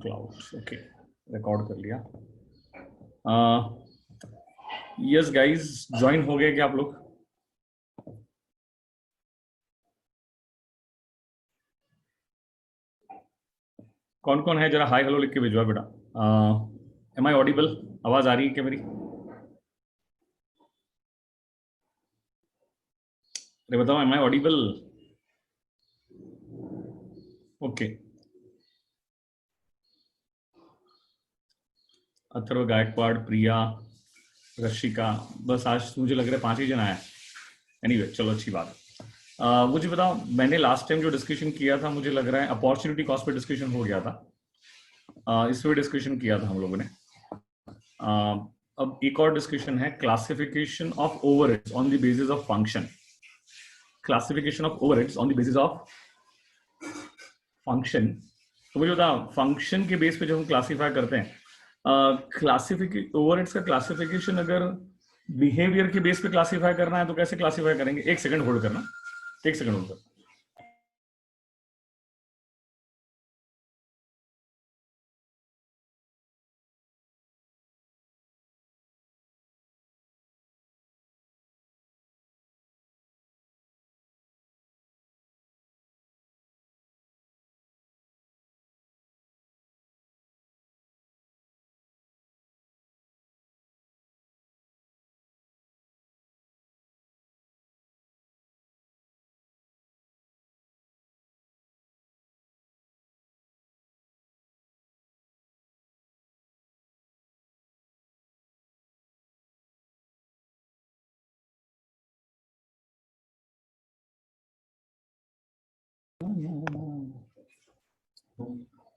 Cloud okay record कर लिया। Yes guys join हो गए क्या आप लोग? कौन कौन है जरा हाय हेलो लिख के भिजवा बेटा। Am I audible? आवाज आ रही है क्या मेरी? अरे बताओ am I audible? Okay. Atharva Gaikwad, Priya, Rashika, बस आज मुझे लग रहा है 5 ही जन आया। एनीवे चलो अच्छी बात है। मुझे बताओ मैंने लास्ट टाइम जो डिस्कशन किया था मुझे लग रहा है अपॉर्चुनिटी कॉस्ट पे डिस्कशन हो गया था। इस पे डिस्कशन किया था हम लोगों ने। अब एक और डिस्कशन है classification of overheads on the basis of function. Classification of overheads on the basis of function. तो मुझे बता फंक्शन के बेस पे जब हम क्लासिफाई करते हैं ओवरहेड्स का क्लासिफिकेशन अगर बिहेवियर के बेस पे क्लासिफाई करना है तो कैसे क्लासिफाई करेंगे? एक सेकंड होल्ड करना, एक सेकंड होल्ड करना।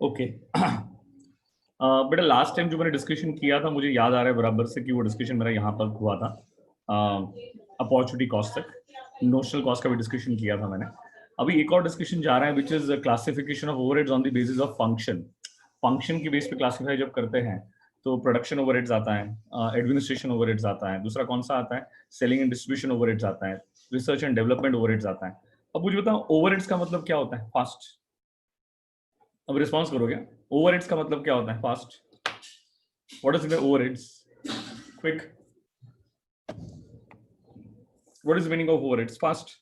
ओके बेटा लास्ट टाइम जो मैंने डिस्कशन किया था मुझे याद आ रहा है बराबर से कि वो डिस्कशन मेरा यहाँ पर हुआ था अपॉर्चुनिटी कॉस्ट तक। नोशनल कॉस्ट का भी डिस्कशन किया था मैंने। अभी एक और डिस्कशन जा रहा है which is classification of overheads on the basis of function. Function की बेस पे क्लासिफाई जब करते हैं तो प्रोडक्शन ओवरहेड्स आता है, एडमिनिस्ट्रेशन ओवरहेड्स आता है, दूसरा कौन सा आता है? सेलिंग एंड डिस्ट्रीब्यूशन ओवरहेड्स आता है, रिसर्च एंड डेवलपमेंट ओवरहेड्स आता है। अब मुझे बताओ ओवरहेड्स का मतलब क्या होता है? फास्ट। अब रिस्पॉन्स करोगे ओवरहेड्स का मतलब क्या होता है? Fast. What is the overheads? Quick. What is meaning of overheads? Fast.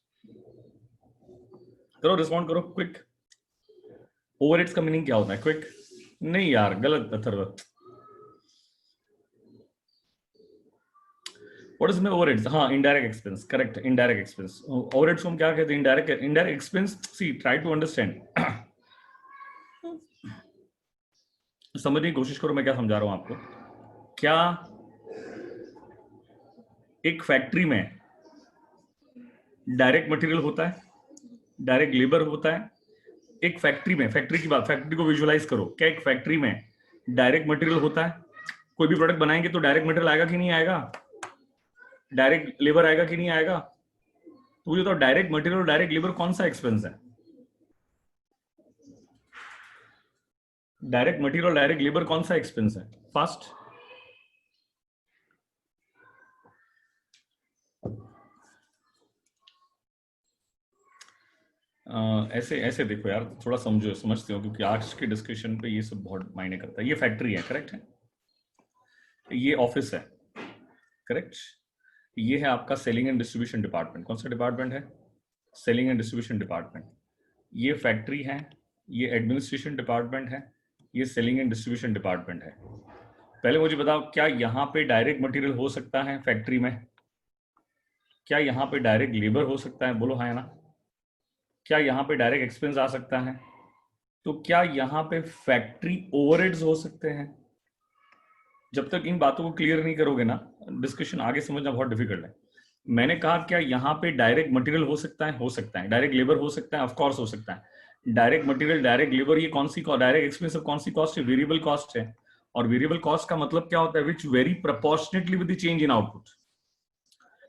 करो रिस्पॉन्ड करो क्विक। ओवरहेड्स का मीनिंग क्या होता है? क्विक। नहीं यार गलत अथर्व। What is overheads? हाँ indirect expense, correct indirect expense. Overheads को हम क्या कहते हैं? Indirect expense. See try to understand, समझने की कोशिश करो मैं क्या समझा रहा हूं आपको। क्या एक फैक्ट्री में डायरेक्ट मटेरियल होता है, डायरेक्ट लेबर होता है? एक फैक्ट्री में, फैक्ट्री की बात, फैक्ट्री को विजुअलाइज करो। क्या एक फैक्ट्री में डायरेक्ट मटेरियल होता है? कोई भी प्रोडक्ट बनाएंगे तो डायरेक्ट मटेरियल आएगा कि नहीं आएगा? डायरेक्ट लेबर आएगा कि नहीं आएगा? तो मुझे तो डायरेक्ट मटेरियल और डायरेक्ट लेबर कौन सा एक्सपेंस है? डायरेक्ट मटेरियल और डायरेक्ट लेबर कौन सा एक्सपेंस है? फास्ट। ऐसे ऐसे देखो यार, थोड़ा समझो, समझते हो क्योंकि आज के डिस्कशन पे ये सब बहुत मायने करता है। ये फैक्ट्री है, करेक्ट है? ये ऑफिस है, करेक्ट? ये है आपका सेलिंग एंड डिस्ट्रीब्यूशन डिपार्टमेंट। कौन सा डिपार्टमेंट है? Selling and distribution department. ये फैक्ट्री है, ये एडमिनिस्ट्रेशन डिपार्टमेंट है, ये सेलिंग एंड डिस्ट्रीब्यूशन डिपार्टमेंट है। पहले मुझे बताओ क्या यहाँ पे डायरेक्ट मटेरियल हो सकता है फैक्ट्री में? क्या यहाँ पे डायरेक्ट लेबर हो सकता है? बोलो हाँ या ना। क्या यहाँ पे डायरेक्ट एक्सपेंस आ सकता है? तो क्या यहाँ पे फैक्ट्री ओवरहेड्स हो सकते हैं? जब तक इन बातों को क्लियर नहीं करोगे ना, डिस्कशन आगे समझना बहुत डिफिकल्ट है। मैंने कहा क्या यहाँ पे डायरेक्ट मटेरियल हो सकता है? हो सकता है। डायरेक्ट लेबर हो सकता है? ऑफ कोर्स हो सकता है। डायरेक्ट मटेरियल, डायरेक्ट लेबर, ये कौन सी डायरेक्ट एक्सपेंस कौन सी कॉस्ट है? वेरिएबल कॉस्ट है। और वेरिएबल कॉस्ट का मतलब क्या होता है? Which very proportionately with the change in output.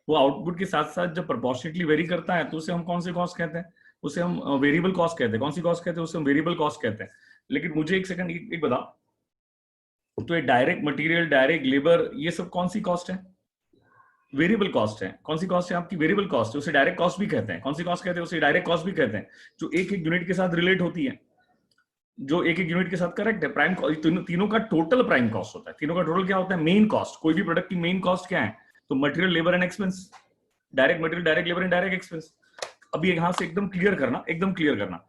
वो आउटपुट के साथ साथ जब प्रोपोर्शनेटली वेरी करता है तो उसे हम कौन सी कॉस्ट कहते हैं? उसे हम वेरिएबल कॉस्ट कहते हैं। कौन सी कॉस्ट कहते हैं? उसे हम वेरिएबल कॉस्ट कहते हैं। लेकिन मुझे एक सेकंड एक बता, तो ये डायरेक्ट मटेरियल, डायरेक्ट लेबर, ये सब कौन सी कॉस्ट है? वेरिएबल कॉस्ट है। कौन सी कॉस्ट है आपकी? वेरिएबल कॉस्ट है। उसे डायरेक्ट कॉस्ट भी कहते हैं। कौन सी कॉस्ट कहते हैं? उसे डायरेक्ट कॉस्ट भी कहते हैं, जो एक एक यूनिट के साथ रिलेट होती है। जो एक एक यूनिट के साथ करेक्ट है। प्राइम तीनों का टोटल प्राइम कॉस्ट होता है। तीनों का टोटल क्या होता है? Main cost. कोई भी प्रोडक्ट की मेन कॉस्ट क्या है? तो material, labour and expense. Direct material, direct labour and direct expense. अभी यहां से एकदम क्लियर करना, एकदम क्लियर करना,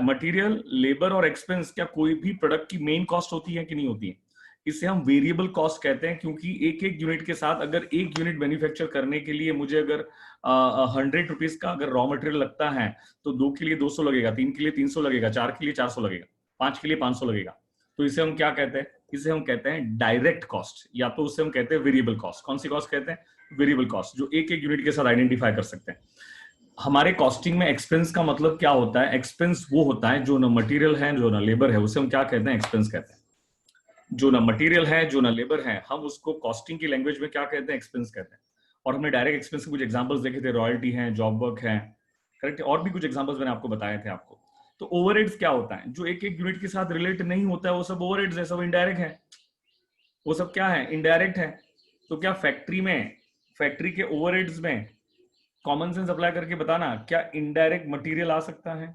मटेरियल, लेबर और एक्सपेंस क्या कोई भी प्रोडक्ट की मेन कॉस्ट होती है कि नहीं होती है? इसे हम वेरिएबल कॉस्ट कहते हैं, क्योंकि एक एक यूनिट के साथ, अगर एक यूनिट मैन्युफैक्चर करने के लिए मुझे अगर 100 रुपीज का अगर रॉ मटेरियल लगता है, तो 2 के लिए 200 लगेगा, 3 के लिए 300 लगेगा, 4 के लिए 400 लगेगा, 5 के लिए 500 लगेगा। तो इसे हम क्या कहते हैं? इसे हम कहते हैं डायरेक्ट कॉस्ट, या तो उसे हम कहते हैं वेरिएबल कॉस्ट। कौन सी कॉस्ट कहते हैं? वेरिएबल कॉस्ट, जो एक एक यूनिट के साथ आइडेंटिफाई कर सकते हैं। हमारे कॉस्टिंग में एक्सपेंस का मतलब क्या होता है? एक्सपेंस वो होता है जो ना मटेरियल है, जो ना लेबर है, उसे हम क्या कहते हैं? एक्सपेंस कहते हैं। जो ना मटेरियल है, जो ना लेबर है, हम उसको कॉस्टिंग की लैंग्वेज में क्या कहते हैं? एक्सपेंस कहते हैं। और हमने डायरेक्ट एक्सपेंस के कुछ एग्जांपल्स देखे थे, रॉयल्टी है, जॉब वर्क है, करेक्ट। और भी कुछ एग्जांपल्स मैंने आपको बताए थे आपको। तो ओवरहेड्स क्या होता है? जो एक एक यूनिट के साथ रिलेट नहीं होता है, वो सब ओवरहेड्स है, सब इनडायरेक्ट है। वो सब क्या है? इनडायरेक्ट है। तो क्या फैक्ट्री में, फैक्ट्री के ओवरहेड्स में कॉमन सेंस अप्लाई करके बताना, क्या इनडायरेक्ट मटेरियल आ सकता है?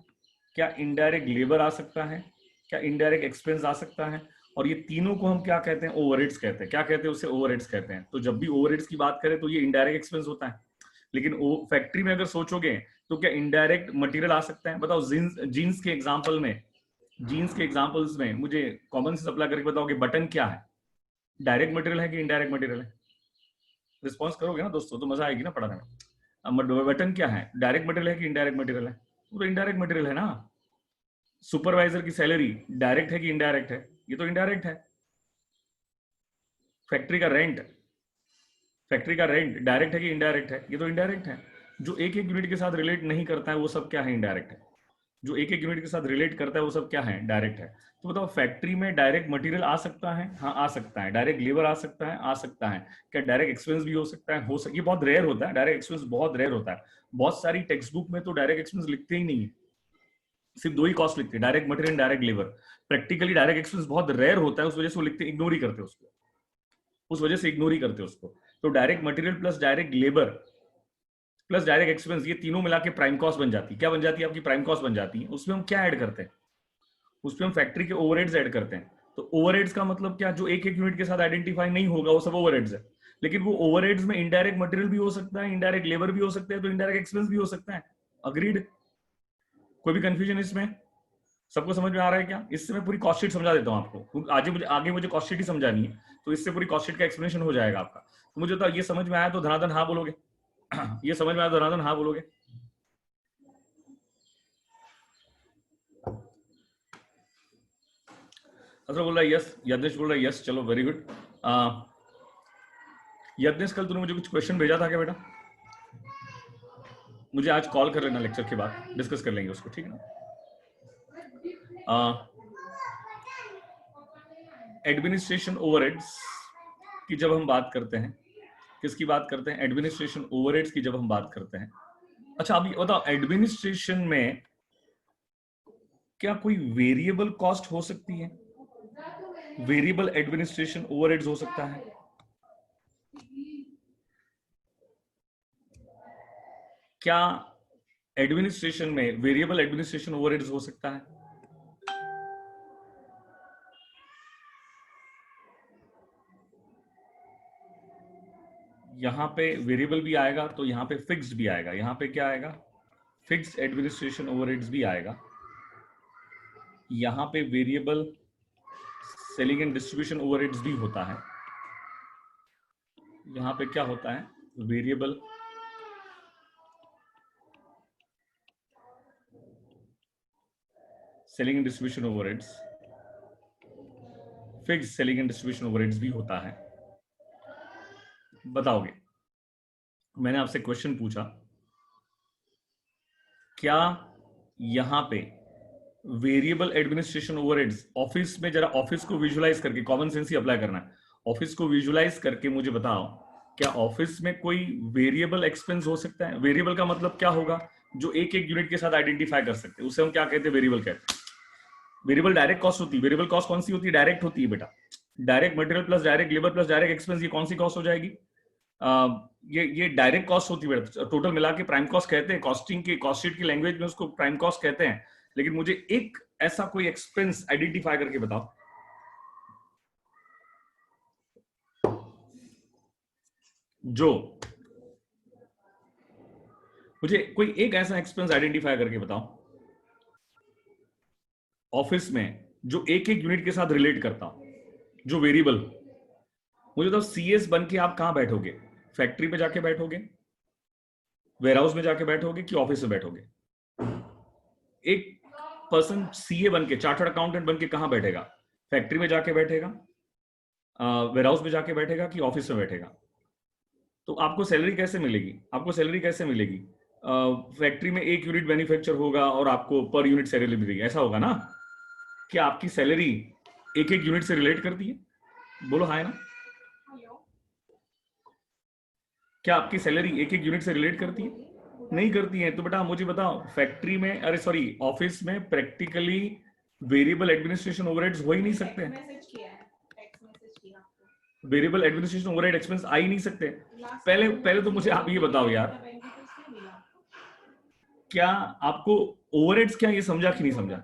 क्या इनडायरेक्ट लेबर आ सकता है? क्या इनडायरेक्ट एक्सपेंस आ सकता है? और ये तीनों को हम क्या कहते हैं? ओवरहेड्स कहते हैं। क्या कहते हैं? उसे ओवरहेड्स कहते हैं। तो जब भी ओवरहेड्स की बात करें तो ये इनडायरेक्ट एक्सपेंस होता है। लेकिन फैक्ट्री में अगर सोचोगे तो क्या इनडायरेक्ट मटेरियल आ सकता है? बताओ, जीन्स के एग्जाम्पल में, जीन्स के एग्जाम्पल्स में मुझे कॉमन सेंस अप्लाई करके बताओगे, बटन क्या है? डायरेक्ट मटेरियल है कि इनडायरेक्ट मटेरियल है? रिस्पॉन्स करोगे ना दोस्तों, तो मजा आएगी ना पढ़ाने में। बटन क्या है? डायरेक्ट मटेरियल है कि इनडायरेक्ट मटेरियल है? वो तो इनडायरेक्ट मटेरियल है ना। सुपरवाइजर की सैलरी डायरेक्ट है कि इनडायरेक्ट है? ये तो इनडायरेक्ट है। फैक्ट्री का रेंट, फैक्ट्री का रेंट डायरेक्ट है कि इनडायरेक्ट है? ये तो इनडायरेक्ट है। जो एक एक यूनिट के साथ रिलेट नहीं करता है वो सब क्या है? इनडायरेक्ट है। जो एक एक यूनिट के साथ रिलेट करता है वो सब क्या है? डायरेक्ट है। तो बताओ, फैक्ट्री में डायरेक्ट मटेरियल आ सकता है? हाँ आ सकता है। डायरेक्ट लेबर आ सकता है? आ सकता है। क्या डायरेक्ट एक्सपेंस भी हो सकता है? ये बहुत रेयर होता है, डायरेक्ट एक्सपेंस बहुत रेयर होता है। बहुत सारी टेक्स्ट बुक में तो डायरेक्ट एक्सपेंस लिखते ही नहीं है, सिर्फ दो ही कॉस्ट लिखते हैं, direct material, direct labour. Practically direct expense बहुत रेयर होता है, उस वजह से वो लिखते, इग्नोर ही करते हैं उसको, उस वजह से इग्नोर ही करते हैं उसको। तो direct material plus direct labour plus direct expense, ये तीनों मिला के प्राइम कॉस्ट बन जाती है। क्या बन जाती है? आपकी प्राइम कॉस्ट बन जाती है। उसमें हम क्या ऐड करते हैं? उसमें हम फैक्ट्री के ओवरहेड्स ऐड करते हैं। तो ओवरहेड्स का मतलब क्या? जो एक एक यूनिट के साथ आइडेंटिफाई नहीं होगा वो सब ओवरहेड्स है। लेकिन वो ओवरहेड्स में इनडायरेक्ट मटेरियल भी हो सकता है, इनडायरेक्ट लेबर भी हो सकता है, तो इनडायरेक्ट एक्सपेंस भी हो सकता है। अग्रीड? कोई भी कंफ्यूजन इसमें? सबको समझ में आ रहा है क्या? इससे मैं पूरी कॉस्ट शीट समझा देता हूँ आपको, आगे मुझे कॉस्ट शीट ही समझानी है, तो इससे पूरी कॉस्ट शीट का एक्सप्लेनेशन हो जाएगा आपका। तो मुझे तो ये समझ में आया तो धनाधन हाँ बोलोगे? ये समझ में आया तो धनाधन हाँ बोलोगे? असर बोल रहा है यस, यज्ञेश बोल रहा है यस, चलो वेरी गुड। यज्ञेश, कल तूने मुझे कुछ क्वेश्चन भेजा था क्या बेटा? मुझे आज कॉल कर लेना, लेक्चर के बाद डिस्कस कर लेंगे उसको, ठीक है ना? एडमिनिस्ट्रेशन ओवरहेड्स की जब हम बात करते हैं, किसकी बात करते हैं? एडमिनिस्ट्रेशन ओवरहेड्स की जब हम बात करते हैं। अच्छा अभी बताओ, एडमिनिस्ट्रेशन में क्या कोई वेरिएबल कॉस्ट हो सकती है? वेरिएबल एडमिनिस्ट्रेशन ओवरहेड्स हो सकता है? क्या एडमिनिस्ट्रेशन में वेरिएबल एडमिनिस्ट्रेशन ओवरहेड्स हो सकता है? यहां पे वेरिएबल भी आएगा तो यहां पे फिक्स्ड भी आएगा। यहां पे क्या आएगा? फिक्स्ड एडमिनिस्ट्रेशन ओवरहेड्स भी आएगा। यहां पे variable selling and distribution overheads भी होता है। यहां पे क्या होता है? Variable selling and distribution overheads, fixed selling and distribution overheads भी होता है। बताओगे? मैंने आपसे क्वेश्चन पूछा, क्या यहां पे वेरिएबल एडमिनिस्ट्रेशन ओवरहेड्स, ऑफिस में, जरा ऑफिस को विजुलाइज करके, कॉमन सेंस ही अप्लाई करना है, ऑफिस को विजुलाइज करके मुझे बताओ, क्या ऑफिस में कोई वेरिएबल एक्सपेंस हो सकता है? वेरिएबल का मतलब क्या होगा? जो एक एक यूनिट के साथ आइडेंटिफाई कर सकते हैं, उसे हम क्या कहते हैं? वेरिएबल कहते हैं। वेरिएबल डायरेक्ट कॉस्ट होती है। वेरिएबल कॉस्ट कौन सी होती है? डायरेक्ट होती है बेटा। Direct material plus direct labour plus direct expense, ये कौन सी कॉस्ट हो जाएगी? ये डायरेक्ट कॉस्ट होती है बेटा। टोटल मिला के प्राइम कॉस्ट कहते हैं, कॉस्टिंग की, कॉस्ट शीट की लैंग्वेज में उसको प्राइम कॉस्ट कहते हैं। लेकिन मुझे एक ऐसा कोई एक्सपेंस आइडेंटिफाई करके बताओ। जो मुझे कोई एक ऐसा एक्सपेंस आइडेंटिफाई करके बताओ ऑफिस में जो एक एक यूनिट के साथ रिलेट करता हो, जो वेरिएबल। मुझे तो सीएस बन के आप कहां बैठोगे? फैक्ट्री पे जाके बैठोगे, वेयरहाउस में जाके बैठोगे, कि ऑफिस में बैठोगे? एक पर्सन सीए बन के, चार्टर्ड अकाउंटेंट बन के कहां बैठेगा? फैक्ट्री में जाके बैठेगा, वेयरहाउस में जाके बैठेगा, कि ऑफिस में बैठेगा? तो आपको सैलरी कैसे मिलेगी? आपको सैलरी कैसे मिलेगी? फैक्ट्री में एक यूनिट मैन्युफैक्चर होगा और आपको पर यूनिट सैलरी मिलेगी, ऐसा होगा ना? क्या आपकी सैलरी एक एक यूनिट से रिलेट करती है? बोलो हाय ना। क्या आपकी सैलरी एक एक यूनिट से रिलेट करती है? नहीं करती है। तो बेटा मुझे बताओ, फैक्ट्री में, अरे सॉरी, ऑफिस में प्रैक्टिकली वेरिएबल एडमिनिस्ट्रेशन ओवरहेड्स हो ही नहीं सकते हैं। वेरिएबल एडमिनिस्ट्रेशन ओवरहेड एक्सपेंस आ ही नहीं सकते। पहले तो मुझे आप ये बताओ यार, क्या आपको ओवरहेड्स क्या, ये समझा कि नहीं समझा?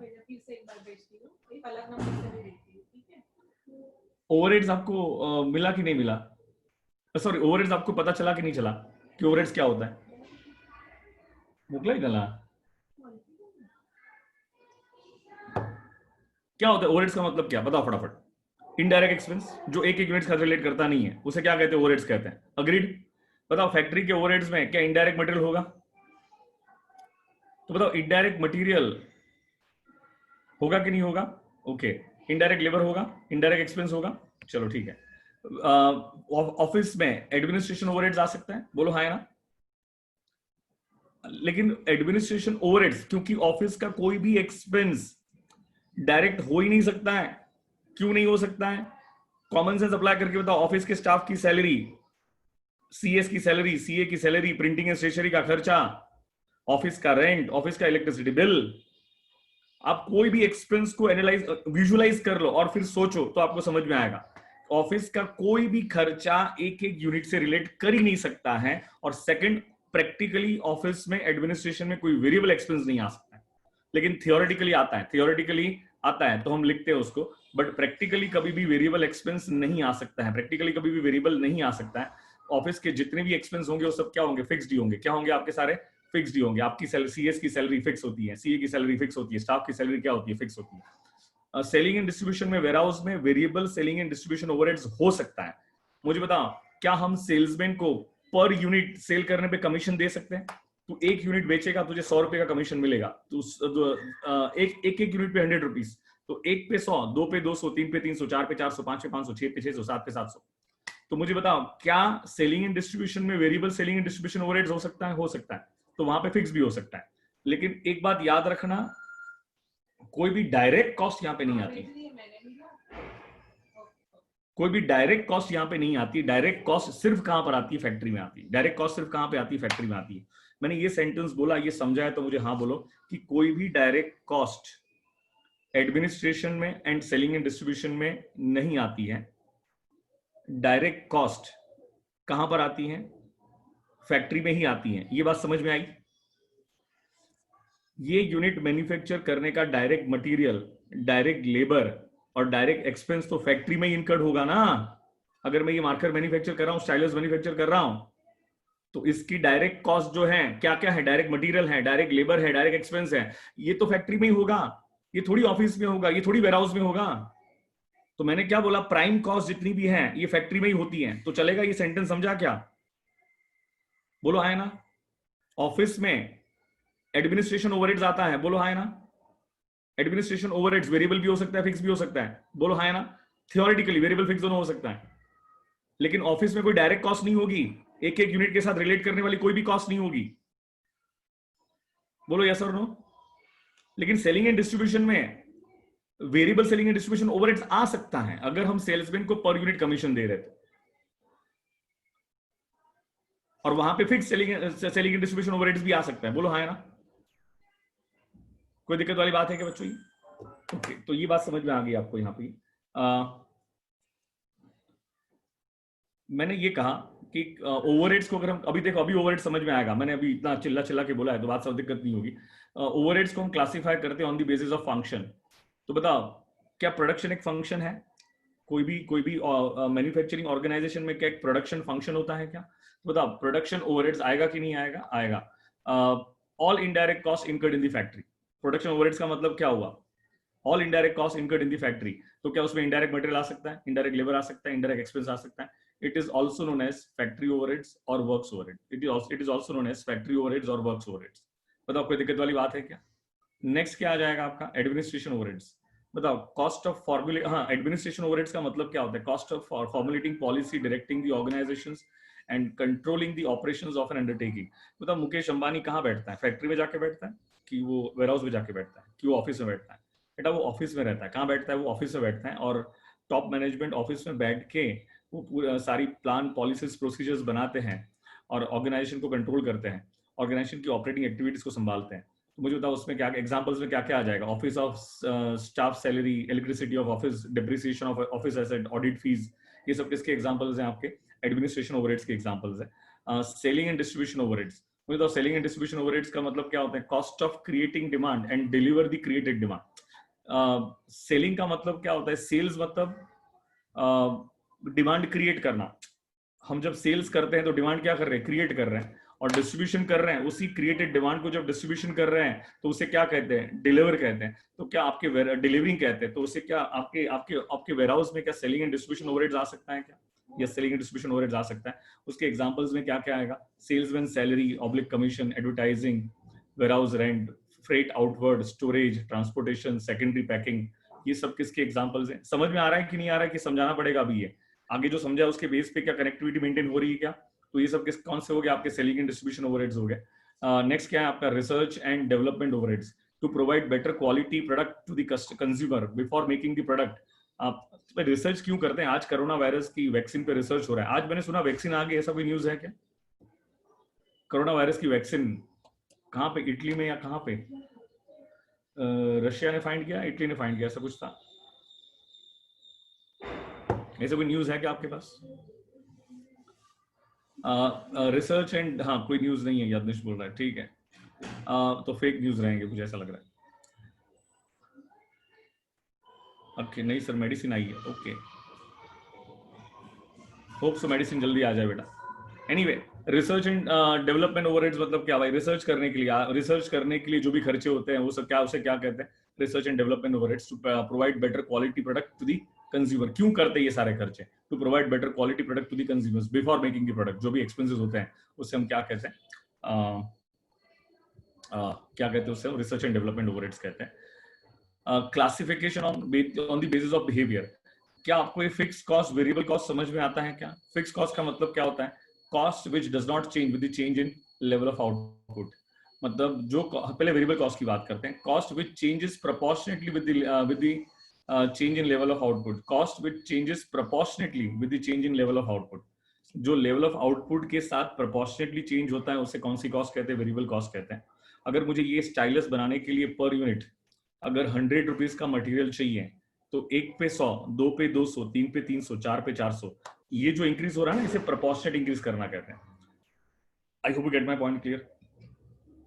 ओवरहेड्स आपको मिला कि नहीं मिला? सॉरी, ओवरहेड्स आपको पता चला कि नहीं चला कि ओवरहेड्स क्या होता है? मोकला ही गला। क्या होता है ओवरहेड्स का मतलब? क्या बताओ फटाफट। इनडायरेक्ट एक्सपेंस जो एक एक यूनिट का रिलेट करता नहीं है, उसे क्या कहते हैं? ओवरहेड्स कहते हैं। अग्रीड? बताओ फैक्ट्री के ओवरहेड्स में क्या इनडायरेक्ट मटेरियल होगा? तो बताओ इनडायरेक्ट मटेरियल होगा कि नहीं होगा? ओके। इनडायरेक्ट लेबर होगा, इनडायरेक्ट एक्सपेंस होगा। चलो ठीक है। ऑफिस में एडमिनिस्ट्रेशन ओवरहेड्स आ सकता है, बोलो हाय ना। लेकिन एडमिनिस्ट्रेशन ओवरहेड्स, क्योंकि ऑफिस का कोई भी एक्सपेंस डायरेक्ट हो ही नहीं सकता है। क्यों नहीं हो सकता है? कॉमन सेंस अप्लाई करके बताओ। ऑफिस के स्टाफ की सैलरी, सीएस की सैलरी, सीए की सैलरी, प्रिंटिंग एंड स्टेशनरी का खर्चा, ऑफिस का रेंट, ऑफिस का इलेक्ट्रिसिटी बिल। आप कोई भी एक्सपेंस को एनालाइज, विजुअलाइज कर लो और फिर सोचो तो आपको समझ में आएगा। ऑफिस का कोई भी खर्चा एक एक यूनिट से रिलेट कर ही नहीं सकता है। और सेकंड, प्रैक्टिकली ऑफिस में एडमिनिस्ट्रेशन में कोई वेरिएबल एक्सपेंस नहीं आ सकता है। लेकिन थियोरेटिकली आता है, थियोरेटिकली आता है तो हम लिखते हैं उसको, बट प्रैक्टिकली कभी भी वेरिएबल एक्सपेंस नहीं आ सकता है। प्रैक्टिकली कभी भी वेरिएबल नहीं आ सकता है। ऑफिस के जितने भी एक्सपेंस होंगे वो सब क्या होंगे? फिक्स्ड ही होंगे। क्या होंगे? आपके सारे फिक्स्ड ही होंगे। आपकी सीएस की सैलरी फिक्स होती है, सीए की सैलरी फिक्स होती है, स्टाफ की सैलरी क्या होती है? फिक्स होती है। सेलिंग एंड डिस्ट्रीब्यूशन में, वेयरहाउस में variable selling and distribution overheads हो सकता है। मुझे बताओ, क्या हम सेल्समैन को पर यूनिट सेल करने पे कमीशन दे सकते हैं? तू एक यूनिट बेचेगा, तुझे 100 रुपए का कमीशन मिलेगा। तू एक यूनिट पे 100 रुपीज, तो एक पे 100, दो पे 200, तीन पे 300, चार पे 400, पांच पे 500, छह पे 600, सात पे 700। तो मुझे बताओ, क्या सेलिंग एंड डिस्ट्रीब्यूशन में variable selling and distribution overheads हो सकता है? हो सकता है। तो वहां पे फिक्स भी हो सकता है। लेकिन एक बात याद रखना, कोई भी डायरेक्ट कॉस्ट यहां पे नहीं आती। कोई भी डायरेक्ट कॉस्ट यहां पे नहीं आती। डायरेक्ट कॉस्ट सिर्फ कहां पर आती है? फैक्ट्री में आती है। डायरेक्ट कॉस्ट सिर्फ कहां पे आती है? फैक्ट्री में आती है। मैंने ये सेंटेंस बोला, ये समझा है तो मुझे हाँ बोलो कि कोई भी डायरेक्ट कॉस्ट एडमिनिस्ट्रेशन में एंड सेलिंग एंड डिस्ट्रीब्यूशन में नहीं आती है। डायरेक्ट कॉस्ट कहां पर आती है? फैक्ट्री में ही आती है। ये बात समझ में आई? ये यूनिट मैन्युफैक्चर करने का डायरेक्ट मटेरियल, डायरेक्ट लेबर और डायरेक्ट एक्सपेंस तो फैक्ट्री में ही इनकर्ड होगा ना। अगर मैं ये मार्कर मैन्युफैक्चर कर रहा हूं, स्टाइलस मैन्युफैक्चर कर रहा हूं, तो इसकी डायरेक्ट कॉस्ट जो है क्या क्या है? डायरेक्ट मटेरियल है, डायरेक्ट लेबर है, डायरेक्ट एक्सपेंस है। ये तो फैक्ट्री में ही होगा। ये थोड़ी ऑफिस में होगा, ये थोड़ी वेयरहाउस में होगा। तो मैंने क्या बोला? प्राइम कॉस्ट जितनी भी है ये फैक्ट्री में ही होती है। तो चलेगा ये सेंटेंस? समझा क्या? बोलो हाय ना। ऑफिस में एडमिनिस्ट्रेशन ओवरहेड्स आता है, बोलो हाय ना। एडमिनिस्ट्रेशन ओवरहेड्स वेरिएबल भी हो सकता है, फिक्स भी हो सकता है, बोलो हाय ना। थियोरेटिकली वेरिएबल फिक्स दोनों हो सकता है। लेकिन ऑफिस में कोई डायरेक्ट कॉस्ट नहीं होगी, एक एक यूनिट के साथ रिलेट करने वाली कोई भी कॉस्ट नहीं होगी। बोलो यस और नो। लेकिन सेलिंग एंड डिस्ट्रीब्यूशन में variable selling and distribution overheads आ सकता है अगर हम सेल्समैन को पर यूनिट कमीशन दे रहे थे, और वहां पे fix selling and distribution overheads भी आ सकता है। बोलो हाय ना। कोई दिक्कत वाली बात है क्या बच्चों? ओके, तो ये बात समझ में आ गई आपको? यहाँ पे मैंने ये कहा कि ओवरहेड्स को अगर हम अभी देखो, अभी ओवरहेड समझ में आएगा। मैंने अभी इतना चिल्ला चिल्ला के बोला है तो बात सब दिक्कत नहीं होगी। ओवरहेड्स को हम क्लासिफाई करते हैं on the basis of function. तो बताओ, क्या प्रोडक्शन एक फंक्शन है? कोई भी मैन्युफैक्चरिंग ऑर्गेनाइजेशन में क्या एक प्रोडक्शन फंक्शन होता है क्या? तो बताओ, प्रोडक्शन ओवरहेड्स आएगा कि नहीं आएगा? आएगा। All indirect cost incurred in the factory. Production overheads का मतलब क्या हुआ? All indirect cost incurred in the factory. तो क्या उसमें इनडायरेक्ट मटेरियल आ सकता है, इनडायरेक्ट लेबर आ सकता है, इनडायरेक्ट एक्सपेंस आ सकता है? It is also known as factory overheads और works overhead. It is also known as factory overheads और वर्क्स ओवरहेड्स। बताओ, कोई दिक्कत वाली बात है क्या? नेक्स्ट क्या आ जाएगा आपका? Administration overheads. बताओ, कॉस्ट ऑफ फॉर्मुले, हाँ, एडमिनिस्ट्रेशन ओवरहेड्स का मतलब क्या होता है? Cost of formulating policy, directing the organisations and controlling the operations of N undertaking. बताओ, मुकेश अंबानी कहाँ बैठता है? फैक्ट्री में जाके बैठता है कि वो वेयरहाउस में जाके बैठता है कि वो ऑफिस में बैठता है? बेटा, वो ऑफिस में रहता है। कहाँ बैठता है? वो ऑफिस में बैठता है। और टॉप मैनेजमेंट ऑफिस में बैठ के वो पूरा सारी प्लान, पॉलिसीज, प्रोसीजर्स बनाते हैं और ऑर्गेनाइजेशन को कंट्रोल करते हैं, ऑर्गेनाइजेशन की ऑपरेटिंग एक्टिविटीज को संभालते हैं। तो मुझे बताओ, उसमें क्या एग्जांपल्स में क्या क्या आ जाएगा? Office of staff salary, elasticity of office, depreciation of office asset, audit fees, ये सब किसके एग्जांपल्स हैं? आपके एडमिनिस्ट्रेशन ओवरहेड्स के एग्जांपल्स हैं। Selling and distribution overheads. मुझे बताओ, सेलिंग एंड डिस्ट्रीब्यूशन ओवरहेड्स का मतलब क्या होता है? Cost of creating demand and deliver the created demand. Selling का मतलब क्या होता है? सेल्स मतलब डिमांड क्रिएट करना। हम जब सेल्स करते हैं तो डिमांड क्या कर रहे हैं? क्रिएट कर रहे हैं। और डिस्ट्रीब्यूशन कर रहे हैं, उसी क्रिएटेड डिमांड को जब डिस्ट्रीब्यूशन कर रहे हैं तो उसे क्या कहते हैं? डिलीवर कहते हैं। तो क्या आपके डिलीवरिंग कहते हैं, तो उसे क्या आपके आपके आपके वेयरहाउस में क्या सेलिंग एंड डिस्ट्रीब्यूशन ओवरहेड्स आ सकता है क्या? या सेलिंग एंड डिस्ट्रीब्यूशन ओवरहेड्स आ सकता है? उसके एग्जांपल्स में क्या क्या आएगा? Salesman salary, oblique commission, advertising, warehouse rent, freight outward, storage, transportation, secondary packing. ये सब किसके एग्जांपल्स हैं? समझ में आ रहा है कि नहीं आ रहा है कि समझाना पड़ेगा अभी? ये आगे जो समझा उसके बेस पे क्या कनेक्टिविटी मेंटेन हो रही है क्या? तो ये सब किस कौन से हो गए? आपके सेलिंग एंड डिस्ट्रीब्यूशन ओवरहेड्स हो गए। नेक्स्ट क्या है आपका? Research and development overheads, to provide better quality product to the consumer before making the product. आप रिसर्च क्यों करते हैं? आज कोरोना वायरस की वैक्सीन पे रिसर्च हो रहा है। आज मैंने सुना वैक्सीन आ गई, ऐसा कोई न्यूज है क्या? कोरोना वायरस की वैक्सीन कहाँ पे? इटली में या कहाँ पे? रशिया ने फाइंड किया, इटली ने फाइंड किया, ऐसा कुछ था। ऐसा कोई न्यूज है क्या आपके पास? रिसर्च एंड, हाँ, कोई न्यूज नहीं है, यादनिश बोल रहा है, ठीक है। तो फेक न्यूज रहेंगे, मुझे ऐसा लग रहा है। ओके, नहीं सर, मेडिसिन आई है। ओके, होप सो मेडिसिन जल्दी आ जाए बेटा। Anyway, research and development overheads मतलब क्या भाई? रिसर्च करने के लिए, रिसर्च करने के लिए जो भी खर्चे होते हैं वो सब क्या, उसे क्या कहते हैं? Research and development overheads, to provide better quality product to the consumer. क्यों करते हैं ये सारे खर्चे? To provide better quality product to the consumers before making the product. जो भी एक्सपेंसेस होते हैं उससे हम क्या कहते हैं? क्या कहते हैं उससे? हम रिसर्च एंड डेवलपमेंट ओवरहेड्स कहते हैं। Classification on the basis of behaviour. क्या आपको ये फिक्स कॉस्ट, वेरिएबल कॉस्ट समझ में आता है क्या? फिक्स कॉस्ट का मतलब क्या होता है? Cost which does not change with the change in level of output. मतलब जो पहले वेरिएबल कॉस्ट की बात करते हैं। Cost which changes proportionately with the change in level of output. Cost which changes proportionately with the change in level of output. जो level of output के साथ प्रोपोर्शनेटली चेंज होता है उसे कौन सी कॉस्ट कहते हैं? वेरिएबल कॉस्ट कहते हैं। अगर मुझे ये स्टाइलस बनाने के लिए पर यूनिट अगर 100 रुपीज का मटेरियल चाहिए तो 1 पे 100, 2 पे 200, 3 पे 300, 4 पे 400, ये जो इंक्रीज हो रहा है ना, इसे प्रोपोर्शनेट इंक्रीज करना कहते हैं। आई hope you get my point clear.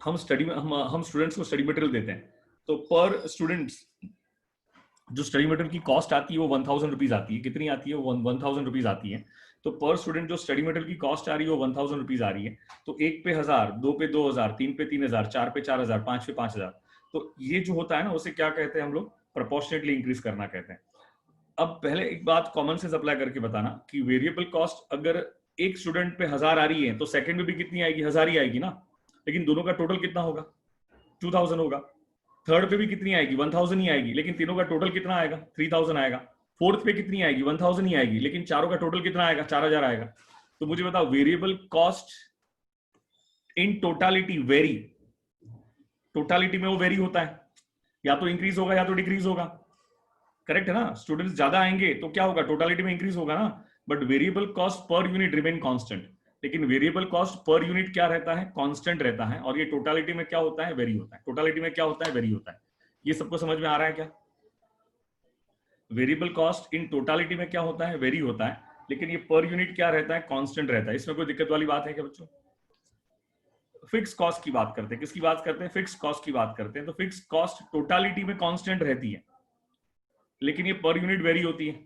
हम स्टूडेंट्स को स्टडी मटेरियल देते हैं, तो पर स्टूडेंट्स जो स्टडी मटेरियल की कॉस्ट आती है वो 1000 रुपीज आती है। कितनी आती है? वो 1000 रुपीज आती है। तो पर स्टूडेंट जो स्टडी मटेरियल की कॉस्ट आ रही है वो 1000 रुपीज आ रही है। तो 1 पे 1000, 2 पे 2000, 3 पे 3000, 4 पे 4000, 5 पे 5000। तो ये जो होता है ना, उसे क्या कहते हैं हम लोग? प्रोपोर्शनेटली इंक्रीज करना कहते हैं। अब पहले एक बात कॉमन सेंस अप्लाई करके बताना कि वेरिएबल कॉस्ट अगर एक स्टूडेंट पे 1000 आ रही है तो सेकंड में भी कितनी आएगी? 1000 ही आएगी ना। लेकिन दोनों का टोटल कितना होगा? 2000 होगा। थर्ड पे भी कितनी आएगी? 1000 ही आएगी, लेकिन तीनों का टोटल कितना आएगा? 3000 आएगा। फोर्थ पे कितनी आएगी? 1000 ही आएगी, लेकिन चारों का टोटल कितना आएगा? 4000 आएगा। तो मुझे बताओ, variable cost in totality very, totality में वो वेरी होता है, या तो इंक्रीज होगा या तो डिक्रीज होगा। करेक्ट है ना? स्टूडेंट्स ज्यादा आएंगे तो क्या होगा? टोटालिटी में इंक्रीज होगा ना। But variable cost per unit remain constant. लेकिन वेरिएबल कॉस्ट पर यूनिट क्या रहता है? कांस्टेंट रहता है। और ये टोटालिटी में क्या होता है? वेरी होता है। टोटालिटी में क्या होता है? वेरी होता है। ये सबको समझ में आ रहा है क्या? वेरिएबल कॉस्ट इन टोटालिटी में क्या होता है? वेरी होता है। लेकिन ये पर यूनिट क्या रहता है? कांस्टेंट रहता है। इसमें कोई दिक्कत वाली बात है क्या बच्चों? फिक्स कॉस्ट की बात करते हैं। किसकी बात करते हैं? फिक्स कॉस्ट की बात करते हैं। तो फिक्स कॉस्ट टोटालिटी में कांस्टेंट रहती है। लेकिन ये पर यूनिट वेरी होती है।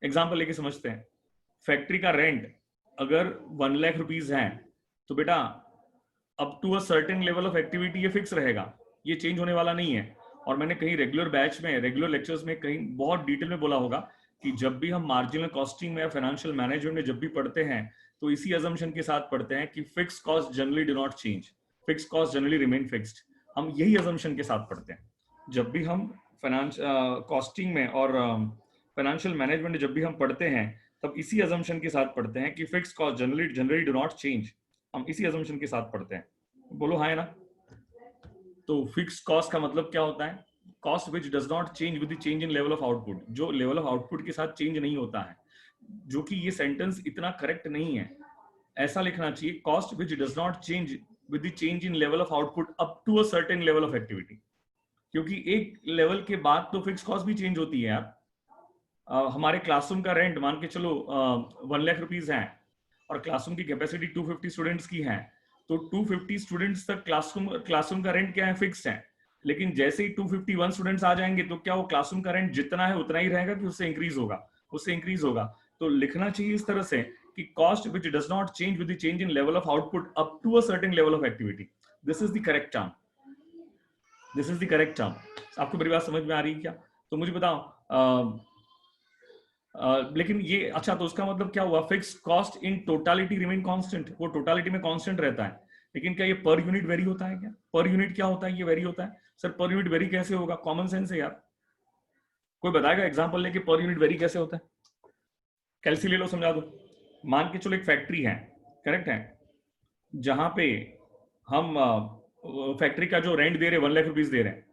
एग्जाम्पल लेके समझते हैं। फैक्ट्री का रेंट अगर 1 लाख रुपीज है तो बेटा up to a certain level of activity ये फिक्स रहेगा, ये चेंज होने वाला नहीं है। और मैंने कहीं रेगुलर बैच में, रेगुलर लेक्चर्स में कहीं बहुत डिटेल में बोला होगा कि जब भी हम मार्जिनल कॉस्टिंग में या फाइनेंशियल मैनेजमेंट में जब भी पढ़ते हैं तो इसी अजम्पशन के साथ पढ़ते हैं कि fix cost generally do not change, fix cost generally remain fixed. हम यही अजम्पशन के साथ पढ़ते हैं जब भी हम फाइनेंस कॉस्टिंग में और फाइनेंशियल मैनेजमेंट में जब भी हम पढ़ते हैं, तब इसी अजम्पशन के साथ पढ़ते हैं कि fix cost generally do not change. हम इसी अजम्पशन के साथ पढ़ते हैं। बोलो हाँ है ना। तो फिक्स कॉस्ट का मतलब क्या होता है? Cost which does not change with the change in level of output, जो लेवल ऑफ आउटपुट के साथ चेंज नहीं होता है। जो कि ये सेंटेंस इतना करेक्ट नहीं है, ऐसा लिखना चाहिए cost which does not change with the change in level of output up to a certain level of activity. क्योंकि एक लेवल के बाद तो फिक्स कॉस्ट भी चेंज होती है यार। हमारे क्लासरूम का रेंट मान के चलो 1 लाख रुपीज है और क्लासरूम की कैपेसिटी 250 स्टूडेंट्स की है, तो 250 स्टूडेंट्स तक क्लासरूम का रेंट क्या है? फिक्स्ड है। लेकिन जैसे ही 251 स्टूडेंट्स आ जाएंगे तो क्या वो क्लासरूम का रेंट जितना है उतना ही रहेगा कि उससे इंक्रीज होगा? उससे इंक्रीज होगा। तो लिखना चाहिए इस तरह से कि cost which does not change with the change in level of output up to a certain level of activity. This is the correct term, this is the correct term. आपको मेरी बात समझ में आ रही है क्या? तो मुझे बताओ लेकिन ये अच्छा, तो उसका मतलब क्या हुआ? Fix cost in totality remain constant, वो टोटालिटी में कांस्टेंट रहता है। लेकिन क्या ये पर यूनिट वेरी होता है क्या? पर यूनिट क्या होता है? ये वेरी होता है। सर पर यूनिट वेरी कैसे होगा? कॉमन सेंस है यार। कोई बताएगा एग्जांपल लेके पर यूनिट वेरी कैसे होता है? कैलसी ले लो, समझा दो। मान के चलो एक फैक्ट्री है, करेक्ट है, जहां पे हम फैक्ट्री का जो रेंट दे रहे हैं 1 लाख रुपीज दे रहे हैं,